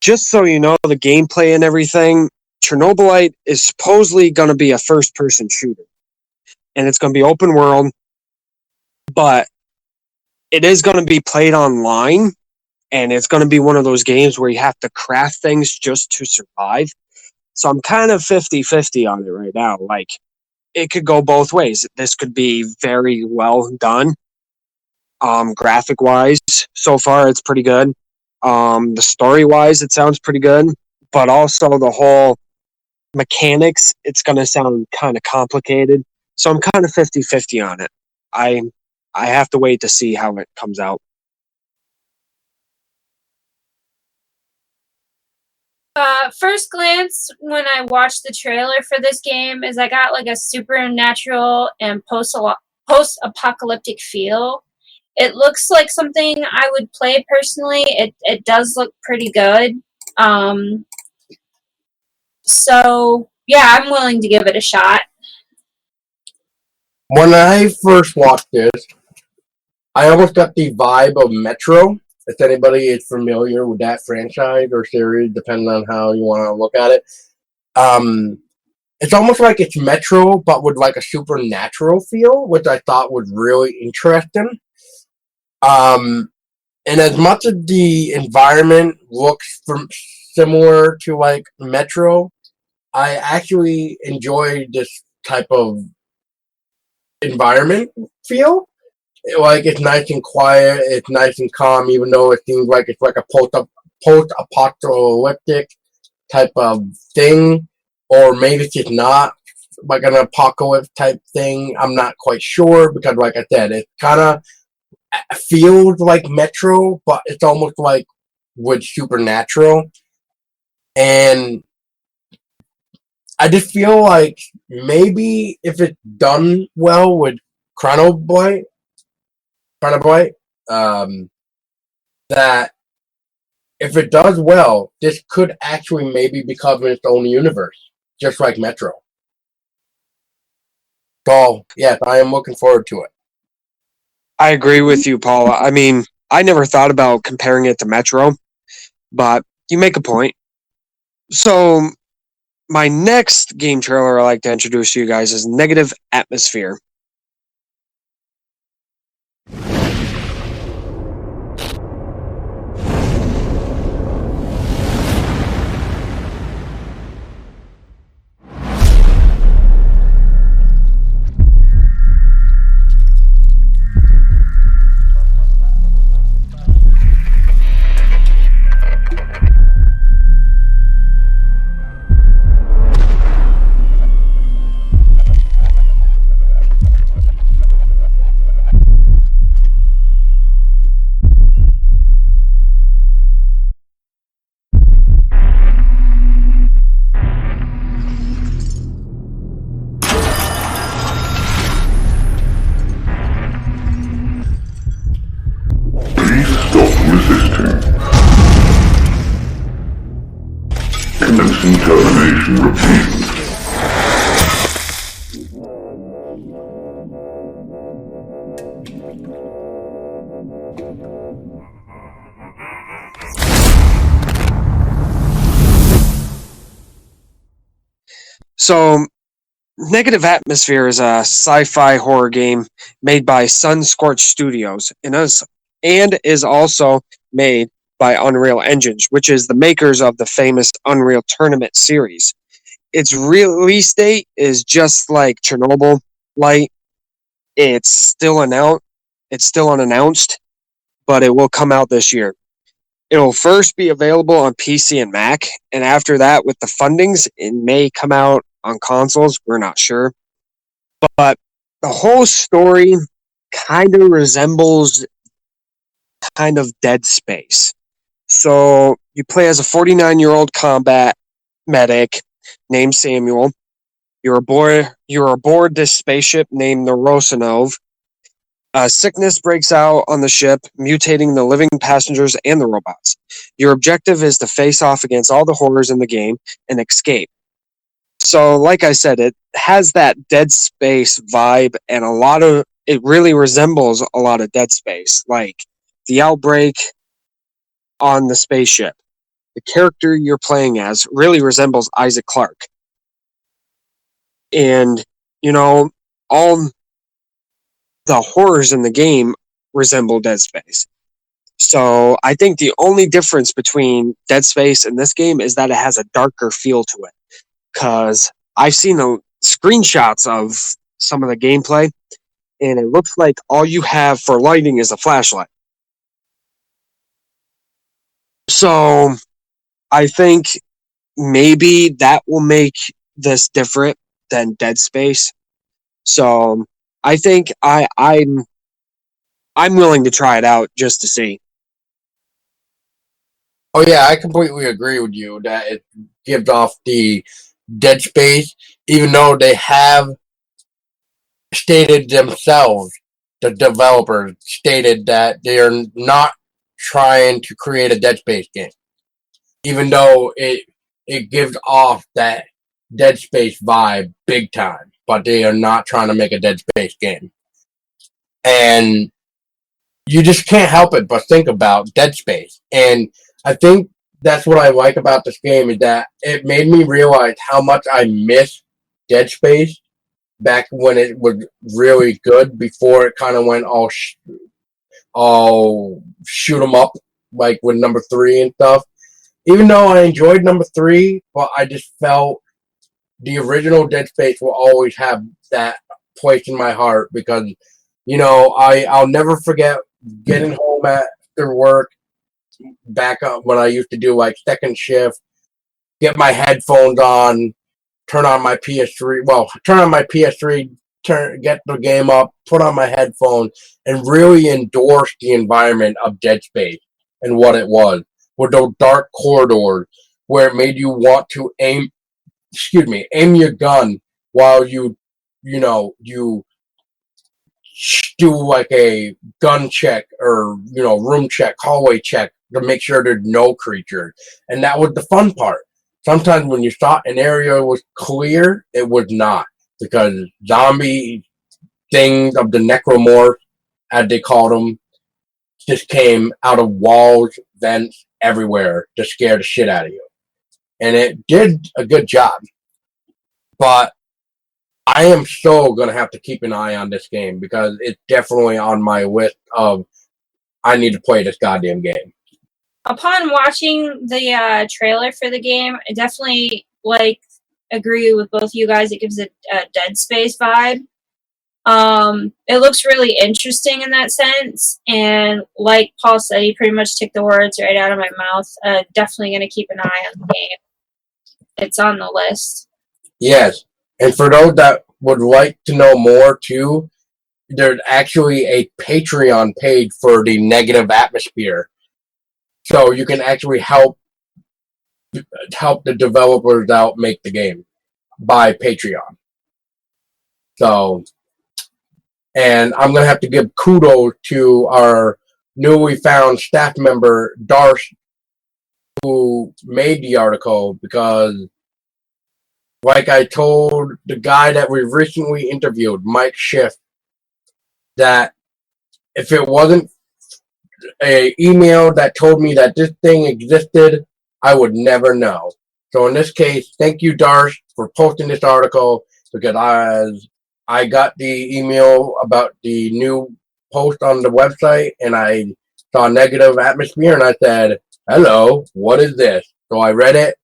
just so you know, the gameplay and everything, Chernobylite is supposedly going to be a first-person shooter. And it's going to be open world, but it is going to be played online, and it's going to be one of those games where you have to craft things just to survive. So I'm kind of 50-50 on it right now. Like, it could go both ways. This could be very well done. Graphic-wise, so far it's pretty good. The story-wise, it sounds pretty good. But also the whole mechanics, it's going to sound kind of complicated. So I'm kind of 50-50 on it. I have to wait to see how it comes out. First glance, when I watched the trailer for this game, is I got like a supernatural and post-apocalyptic feel. It looks like something I would play personally. It does look pretty good. So, yeah, I'm willing to give it a shot. When I first watched this, I almost got the vibe of Metro. If anybody is familiar with that franchise or series, depending on how you want to look at it. It's almost like it's Metro, but with like a supernatural feel, which I thought was really interesting. And as much as the environment looks similar to like Metro, I actually enjoy this type of environment feel. Like, it's nice and quiet, it's nice and calm, even though it seems like it's like a post-apocalyptic type of thing, or maybe it's just not like an apocalypse type thing. I'm not quite sure, because like I said, it kind of feels like Metro, but it's almost like with supernatural. And I just feel like maybe if it's done well with Chronobite, that if it does well, this could actually maybe become its own universe, just like Metro. So, yes, I am looking forward to it. I agree with you, Paula. I mean, I never thought about comparing it to Metro, but you make a point. So, my next game trailer I'd like to introduce to you guys is Negative Atmosphere. Commencing termination routine. So, Negative Atmosphere is a sci-fi horror game made by Sunscorched Studios and is also made by Unreal Engines, which is the makers of the famous Unreal Tournament series. Its release date is just like Chernobyl Light. It's still unannounced, but it will come out this year. It will first be available on PC and Mac, and after that, with the fundings, it may come out on consoles. We're not sure. But the whole story kind of resembles kind of Dead Space. So you play as a 49-year-old combat medic named Samuel. You're aboard this spaceship named the Rosanov. Sickness breaks out on the ship, mutating the living passengers and the robots. Your objective is to face off against all the horrors in the game and escape. So, like I said, it has that Dead Space vibe, and it really resembles a lot of Dead Space, like the outbreak on the spaceship. The character you're playing as really resembles Isaac Clarke. And, all the horrors in the game resemble Dead Space. So I think the only difference between Dead Space and this game is that it has a darker feel to it. Because I've seen the screenshots of some of the gameplay, and it looks like all you have for lighting is a flashlight. So I think maybe that will make this different than Dead Space. So I think I'm willing to try it out just to see. Oh yeah, I completely agree with you that it gives off the Dead Space, even though they have stated themselves, the developers stated that they are not trying to create a Dead Space game, even though it gives off that Dead Space vibe big time, but they are not trying to make a Dead Space game. And you just can't help it but think about Dead Space. And I think that's what I like about this game, is that it made me realize how much I miss Dead Space back when it was really good, before it kind of went all shoot 'em up, like with number 3 and stuff. Even though I enjoyed number 3, but I just felt the original Dead Space will always have that place in my heart, because, I'll never forget getting home after work, back up when I used to do like second shift, get my headphones on, turn on my PS3, get the game up, put on my headphones, and really endorse the environment of Dead Space and what it was, with those dark corridors where it made you want to aim your gun while you do like a gun check or, room check, hallway check to make sure there's no creatures. And that was the fun part. Sometimes when you thought an area was clear, it was not, because zombie things of the necromorph, as they called them, just came out of walls, vents, everywhere to scare the shit out of you. And it did a good job. But I am so going to have to keep an eye on this game, because it's definitely on my list of, I need to play this goddamn game. Upon watching the trailer for the game, I definitely agree with both you guys. It gives it a Dead Space vibe. It looks really interesting in that sense, and like Paul said, he pretty much took the words right out of my mouth. Definitely going to keep an eye on the game. It's on the list. Yes, and for those that would like to know more too, there's actually a Patreon page for the Negative Atmosphere. So you can actually help the developers out make the game by Patreon. So, and I'm going to have to give kudos to our newly found staff member, Darsh, who made the article because, like I told the guy that we recently interviewed, Mike Schiff, that if it wasn't a email that told me that this thing existed, I would never know. So in this case, thank you, Darsh, for posting this article, because I got the email about the new post on the website, and I saw negative atmosphere, and I said, hello, what is this? So I read it,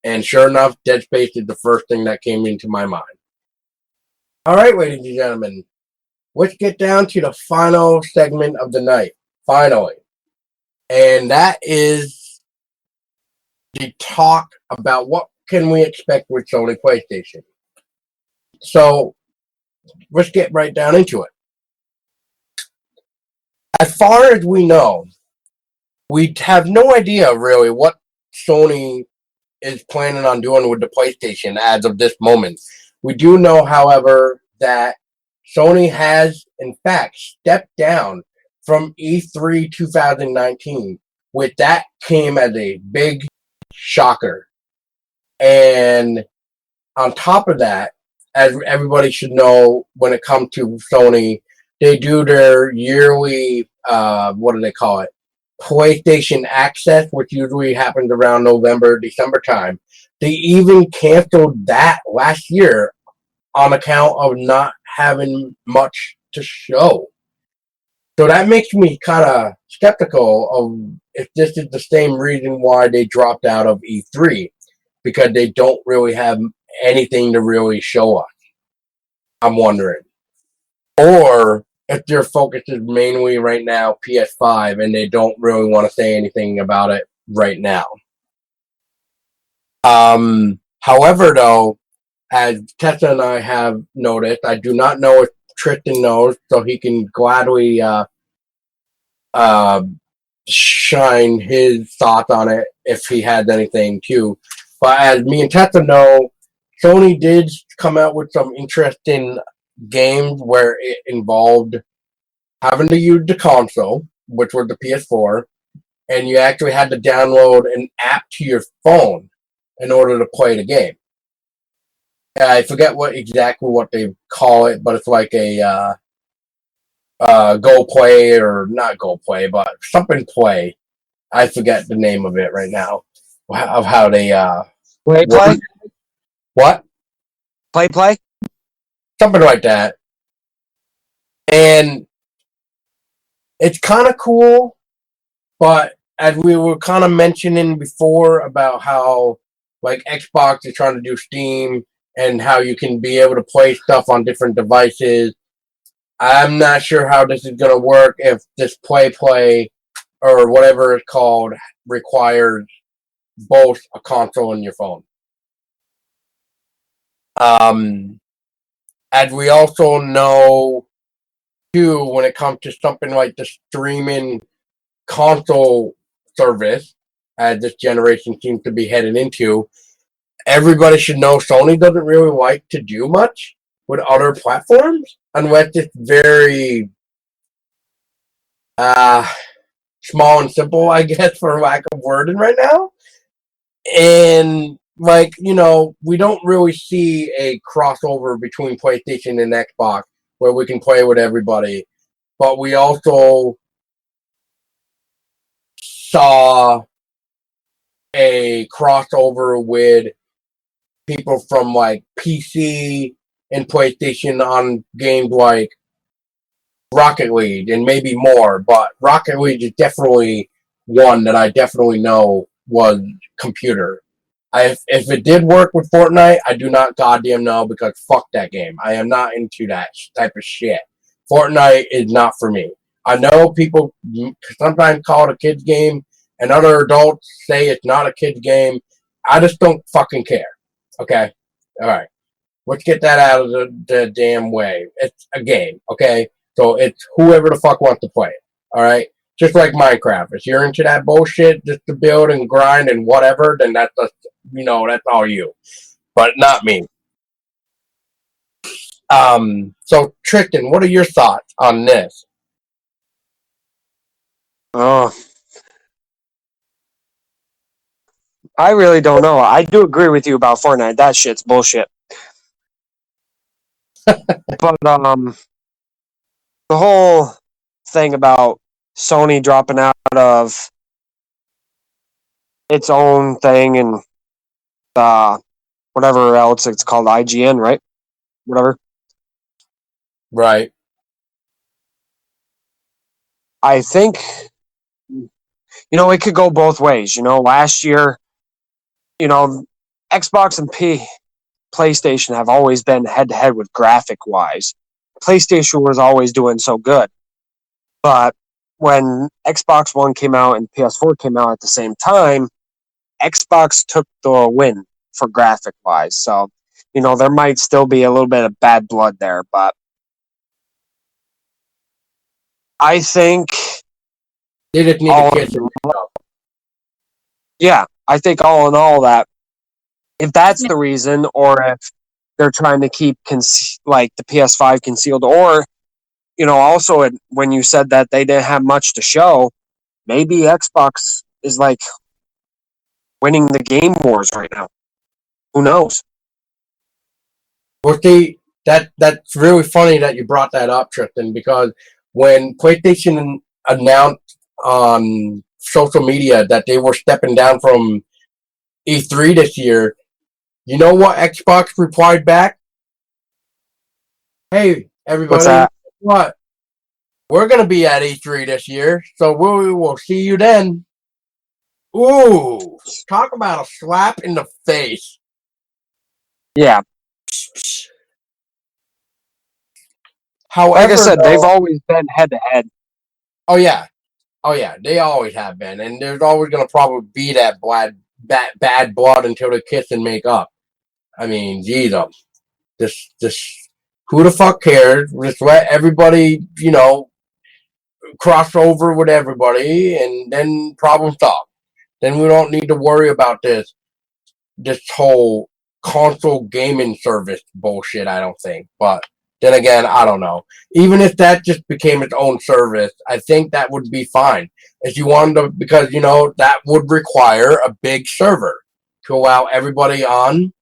and sure enough, Dead Space is the first thing that came into my mind. All right, ladies and gentlemen, let's get down to the final segment of the night, finally. And that is the talk about what can we expect with Sony PlayStation. So let's get right down into it. As far as we know, we have no idea really what Sony is planning on doing with the PlayStation as of this moment. We do know, however, that Sony has, in fact, stepped down from E3 2019. With that came as a big shocker. And on top of that, as everybody should know, when it comes to Sony, they do their yearly, what do they call it? PlayStation Access, which usually happens around November, December time. They even canceled that last year on account of not having much to show. So that makes me kind of skeptical of if this is the same reason why they dropped out of E3, because they don't really have anything to really show us. I'm wondering. Or if their focus is mainly right now PS5 and they don't really want to say anything about it right now. However, though, as Tessa and I have noticed, I do not know if Tristan knows, so he can gladly shine his thoughts on it if he has anything too. But as me and Tessa know, Sony did come out with some interesting games where it involved having to use the console, which was the PS4, and you actually had to download an app to your phone in order to play the game. I forget exactly what they call it, but it's like a Go Play, or not Go Play, but something Play. I forget the name of it right now. Of how they Play? What? Play? Something like that. And it's kind of cool, but as we were kind of mentioning before about how like Xbox is trying to do Steam and how you can be able to play stuff on different devices, I'm not sure how this is going to work if this Play or whatever it's called requires both a console and your phone. As we also know, too, when it comes to something like the streaming console service, as this generation seems to be headed into, everybody should know Sony doesn't really like to do much with other platforms unless it's very small and simple, I guess, for lack of wording right now. And like, you know, we don't really see a crossover between PlayStation and Xbox where we can play with everybody. But we also saw a crossover with people from like PC and PlayStation on games like Rocket League and maybe more. But Rocket League is definitely one that I definitely know was computer. If it did work with Fortnite, I do not goddamn know, because fuck that game. I am not into that type of shit. Fortnite is not for me. I know people sometimes call it a kid's game, and other adults say it's not a kid's game. I just don't fucking care. Okay? Alright. Let's get that out of the damn way. It's a game, okay? So it's whoever the fuck wants to play it. Alright? Just like Minecraft. If you're into that bullshit just to build and grind and whatever, then that's just, you know, that's all you. But not me. So Tristan, what are your thoughts on this? Oh. I really don't know. I do agree with you about Fortnite. That shit's bullshit. But the whole thing about Sony dropping out of its own thing and whatever else it's called, IGN, right? Whatever. Right. I think, it could go both ways. Last year, Xbox and PlayStation have always been head-to-head with graphic-wise. PlayStation was always doing so good. But when Xbox One came out and PS4 came out at the same time, Xbox took the win for graphic-wise. So, there might still be a little bit of bad blood there, but I think they just need to kiss yeah, I think all in all that if that's the reason, or if they're trying to keep the PS5 concealed, or also when you said that they didn't have much to show, maybe Xbox is winning the game wars right now. Who knows? Well, see, that's really funny that you brought that up, Tristan, because when PlayStation announced on social media that they were stepping down from E3 this year, you know what Xbox replied back? Hey, everybody, what's that? What? We're going to be at E3 this year, so we will see you then. Ooh, talk about a slap in the face. Yeah. However, like I said, they've always been head-to-head. Oh, yeah. They always have been, and there's always going to probably be that bad blood until they kiss and make up. I mean, Jesus. Just who the fuck cares? Just let everybody, cross over with everybody, and then problem solved. Then we don't need to worry about this whole console gaming service bullshit, I don't think. But then again, I don't know. Even if that just became its own service, I think that would be fine. If you wanted to, because, that would require a big server to allow everybody on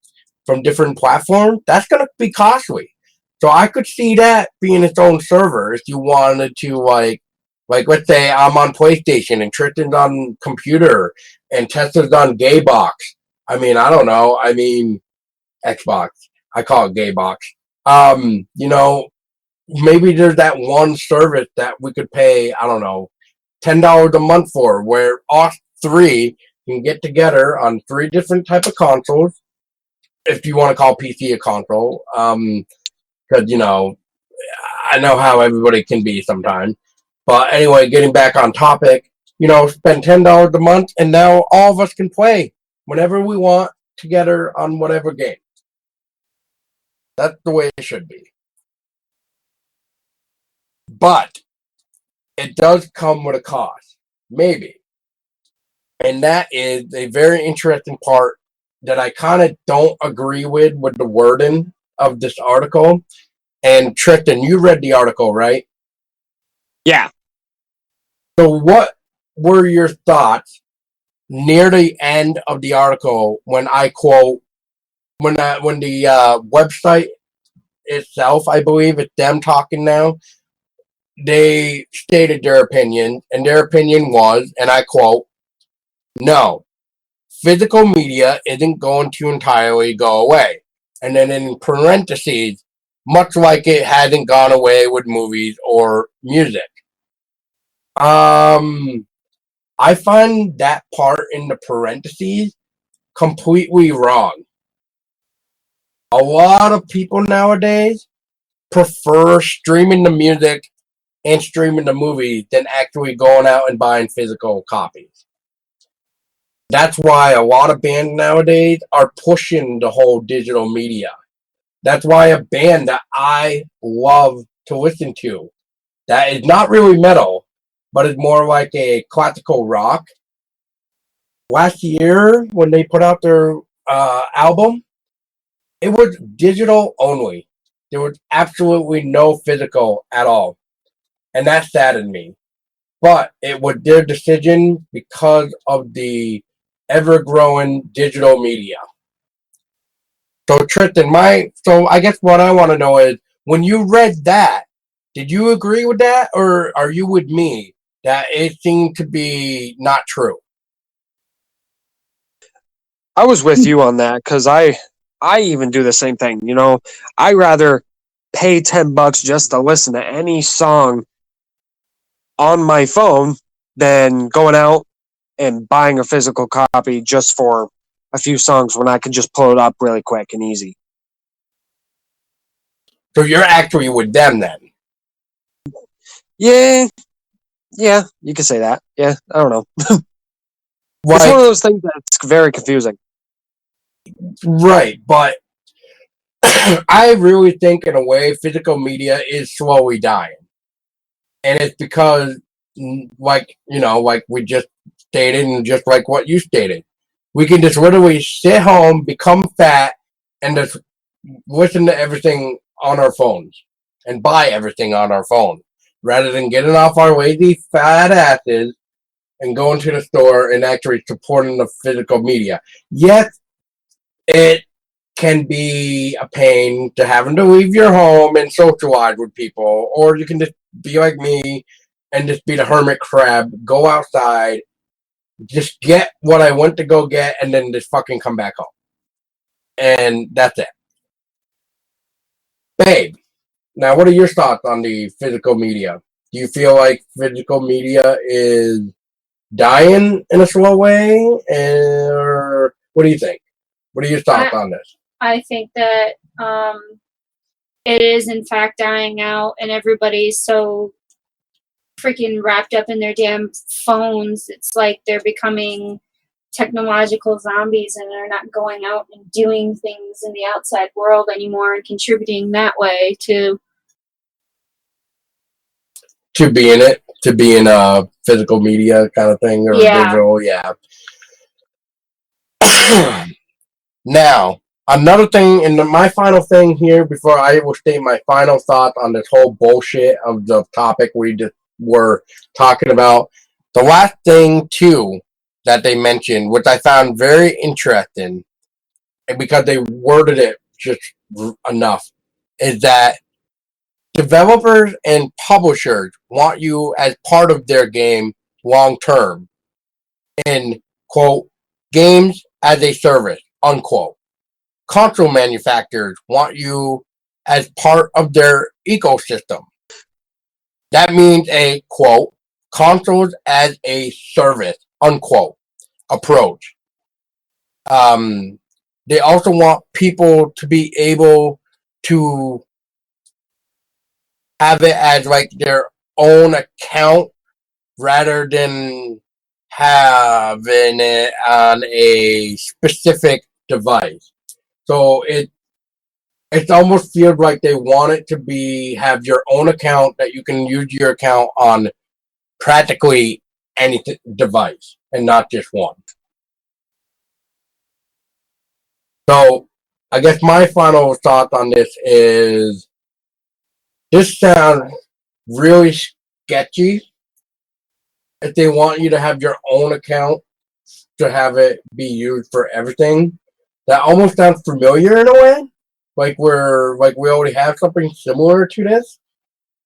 from different platforms. That's going to be costly. So I could see that being its own server if you wanted to, like let's say I'm on PlayStation and Tristan's on computer and Tessa's on Gaybox. I mean, I don't know. I mean, Xbox. I call it Gaybox. Maybe there's that one service that we could pay, I don't know, $10 a month for, where us three can get together on 3 different type of consoles, if you want to call PC a console. Because, I know how everybody can be sometimes. But anyway, getting back on topic, spend $10 a month, and now all of us can play whenever we want together on whatever game. That's the way it should be. But it does come with a cost. Maybe. And that is a very interesting part that I kind of don't agree with the wording of this article. And Tristan, you read the article, right? Yeah. So what were your thoughts near the end of the article when I quote, when the website itself, I believe it's them talking now, they stated their opinion, and their opinion was, and I quote, no, physical media isn't going to entirely go away. And then in parentheses, much like it hasn't gone away with movies or music. I find that part in the parentheses completely wrong. A lot of people nowadays prefer streaming the music and streaming the movies than actually going out and buying physical copies. That's why a lot of bands nowadays are pushing the whole digital media. That's why a band that I love to listen to, that is not really metal, but is more like a classical rock. Last year, when they put out their album, it was digital only. There was absolutely no physical at all. And that saddened me. But it was their decision because of the ever-growing digital media. So Tristan, I guess what I want to know is, when you read that, did you agree with that, or are you with me that it seemed to be not true? I was with you on that because I even do the same thing. You know, I rather pay $10 just to listen to any song on my phone than going out and buying a physical copy just for a few songs when I can just pull it up really quick and easy. So you're actually with them then? Yeah, you can say that. Yeah, I don't know. It's Like, one of those things that's very confusing. right, but I really think, in a way, physical media is slowly dying. And it's because, like we just stated, and just like what you stated, we can just literally sit home, become fat, and just listen to everything on our phones and buy everything on our phone, rather than getting off our lazy fat asses and going to the store and actually supporting the physical media. Yes, it can be a pain to having to leave your home and socialize with people, or you can just be like me and just be the hermit crab, go outside, just get what I went to go get, and then just fucking come back home. And that's it. Babe, now what are your thoughts on the physical media? Do you feel like physical media is dying in a slow way? Or what do you think? What are your thoughts on this? I think that it is in fact dying out, and everybody's so freaking wrapped up in their damn phones. It's like they're becoming technological zombies, and they're not going out and doing things in the outside world anymore and contributing that way to be in it, to be in a physical media kind of thing, or digital, yeah. Now, another thing, and my final thing here, before I will state my final thoughts on this whole bullshit of the topic we just were talking about. The last thing, too, that they mentioned, which I found very interesting, and because they worded it just enough, is that developers and publishers want you as part of their game long term in, quote, games as a service, unquote. Console manufacturers want you as part of their ecosystem. That means a, quote, consoles as a service, unquote, approach. They also want people to be able to have it as like their own account rather than having it on a specific device. So it almost feels like they want it to have your own account, that you can use your account on practically any device and not just one. So I guess my final thought on this is, this sounds really sketchy. If they want you to have your own account to have it be used for everything, that almost sounds familiar in a way. Like we already have something similar to this,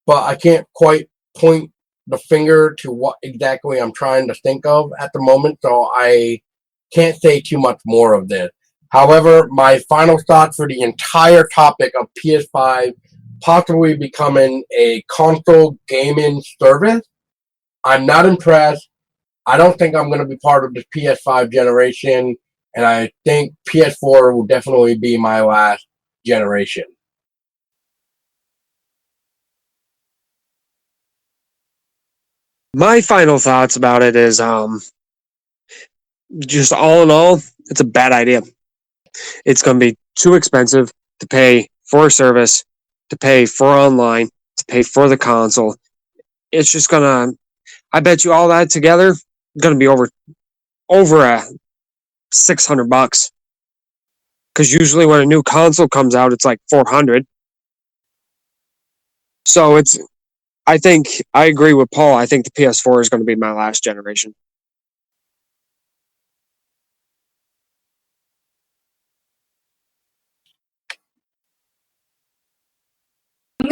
but I can't quite point the finger to what exactly I'm trying to think of at the moment, so I can't say too much more of this. However, my final thought for the entire topic of PS5 possibly becoming a console gaming service, I'm not impressed. I don't think I'm going to be part of the PS5 generation, and I think PS4 will definitely be my last generation. My final thoughts about it is, just all in all, it's a bad idea. It's going to be too expensive to pay for a service, to pay for online, to pay for the console. It's just going to, I bet you all that together, going to be over $600. Because usually when a new console comes out, it's like $400. So I think, I agree with Paul. I think the PS4 is going to be my last generation.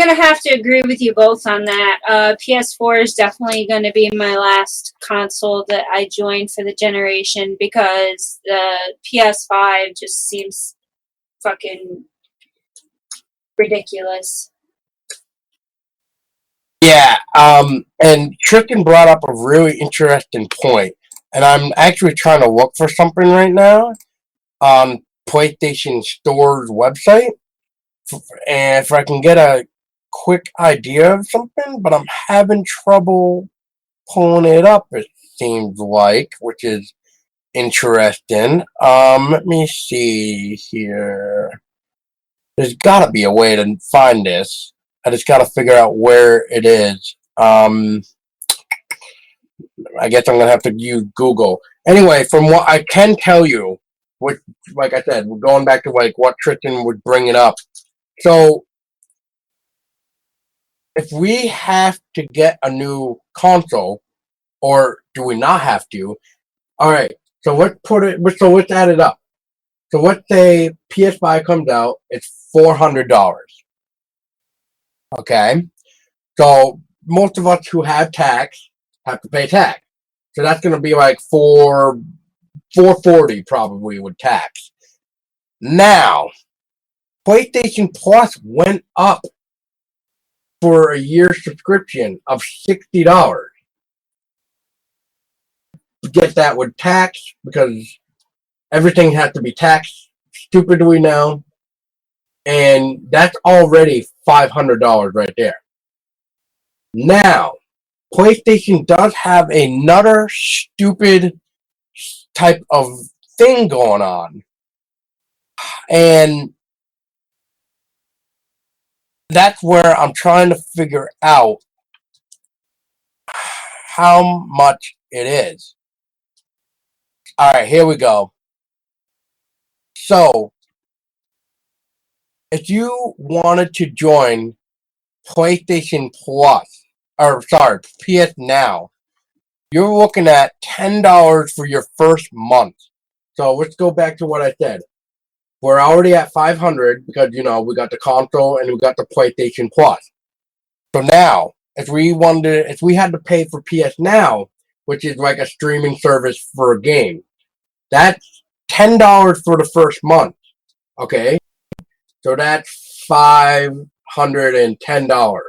gonna have to agree with you both on that. PS4 is definitely going to be my last console that I join for the generation because the PS5 just seems fucking ridiculous. Yeah, and Tristan brought up a really interesting point, and I'm actually trying to look for something right now on PlayStation Store's website, and if I can get a quick idea of something, but I'm having trouble pulling it up, it seems like, which is interesting. Let me see here. There's gotta be a way to find this. I just gotta figure out where it is. I guess I'm gonna have to use Google. Anyway, from what I can tell you, which, like I said, we're going back to like what Tristan was bringing up. So, if we have to get a new console, or do we not have to? All right. So let's put it. So let's add it up. So let's say PS5 comes out. It's $400. Okay. So most of us who have tax have to pay tax. So that's going to be like $440 probably with tax. Now, PlayStation Plus went up for a year subscription of $60. Get that with tax because everything has to be taxed stupidly now. And that's already $500 right there. Now, PlayStation does have another stupid type of thing going on. And that's where I'm trying to figure out how much it is. Alright, here we go. So, if you wanted to join PlayStation Plus, or sorry, PS Now, you're looking at $10 for your first month. So let's go back to what I said. We're already at $500 because, you know, we got the console and we got the PlayStation Plus. So now, if we had to pay for PS Now, which is like a streaming service for a game, that's $10 for the first month. Okay? So that's $510.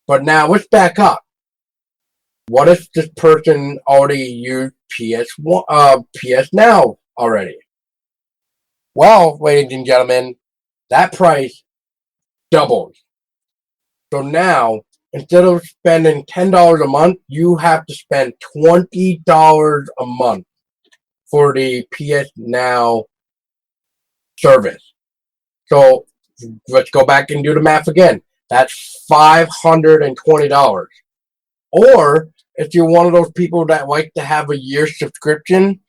But now let's back up. What if this person already used PS Now already? Well, ladies and gentlemen, that price doubles. So now, instead of spending $10 a month, you have to spend $20 a month for the PS Now service. So let's go back and do the math again. That's $520. Or if you're one of those people that like to have a year subscription,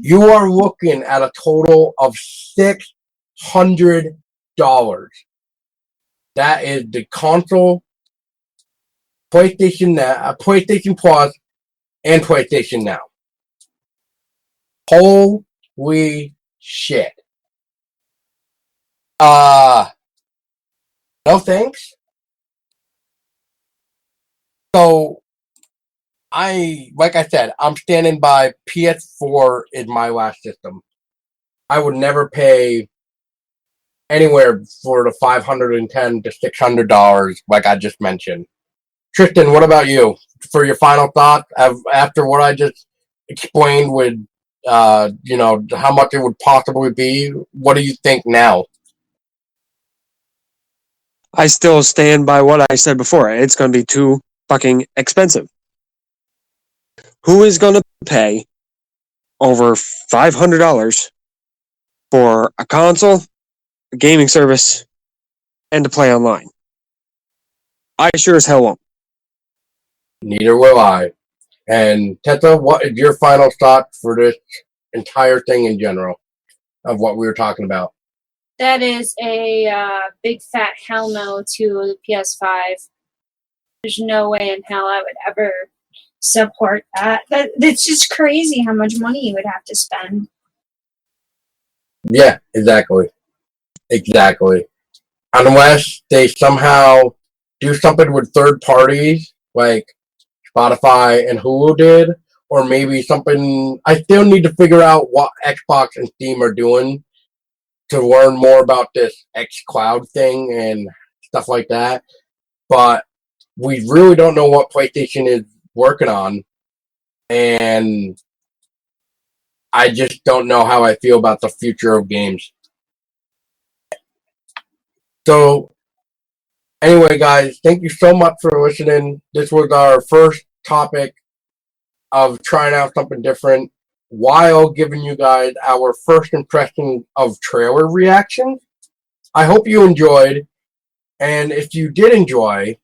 you are looking at a total of $600. That is the console, PlayStation Plus, and PlayStation Now. Holy shit. No thanks. So, like I said, I'm standing by PS4 is my last system. I would never pay anywhere for the $510 to $600 like I just mentioned. Tristan, what about you? For your final thoughts after what I just explained with, you know, how much it would possibly be, what do you think now? I still stand by what I said before. It's going to be too fucking expensive. Who is going to pay over $500 for a console, a gaming service, and to play online? I sure as hell won't. Neither will I. And Tessa, what is your final thought for this entire thing in general of what we were talking about? That is a big fat hell no to the PS5. There's no way in hell I would ever support that. It's just crazy how much money you would have to spend. Yeah, exactly. unless they somehow do something with third parties like Spotify and Hulu did, or maybe something. I still need to figure out what Xbox and Steam are doing to learn more about this xCloud thing and stuff like that. But we really don't know what PlayStation is working on, and I just don't know how I feel about the future of games. So, anyway, guys, thank you so much for listening. This was our first topic of trying out something different while giving you guys our first impression of trailer reactions. I hope you enjoyed, and if you did enjoy,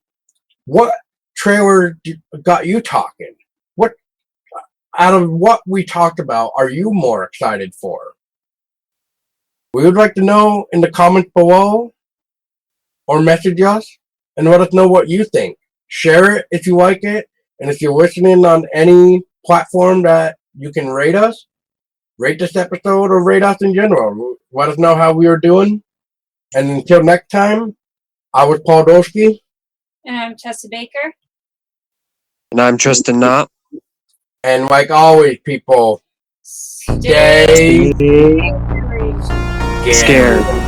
what trailer got you talking? What out of what we talked about are you more excited for? We would like to know in the comments below, or message us and let us know what you think. Share it if you like it, and if you're listening on any platform that you can rate us, rate this episode or rate us in general. Let us know how we are doing. And until next time, I was Paul Dolsky. And I'm Tessa Baker. And I'm Tristan Knott. And like always, people, stay scared.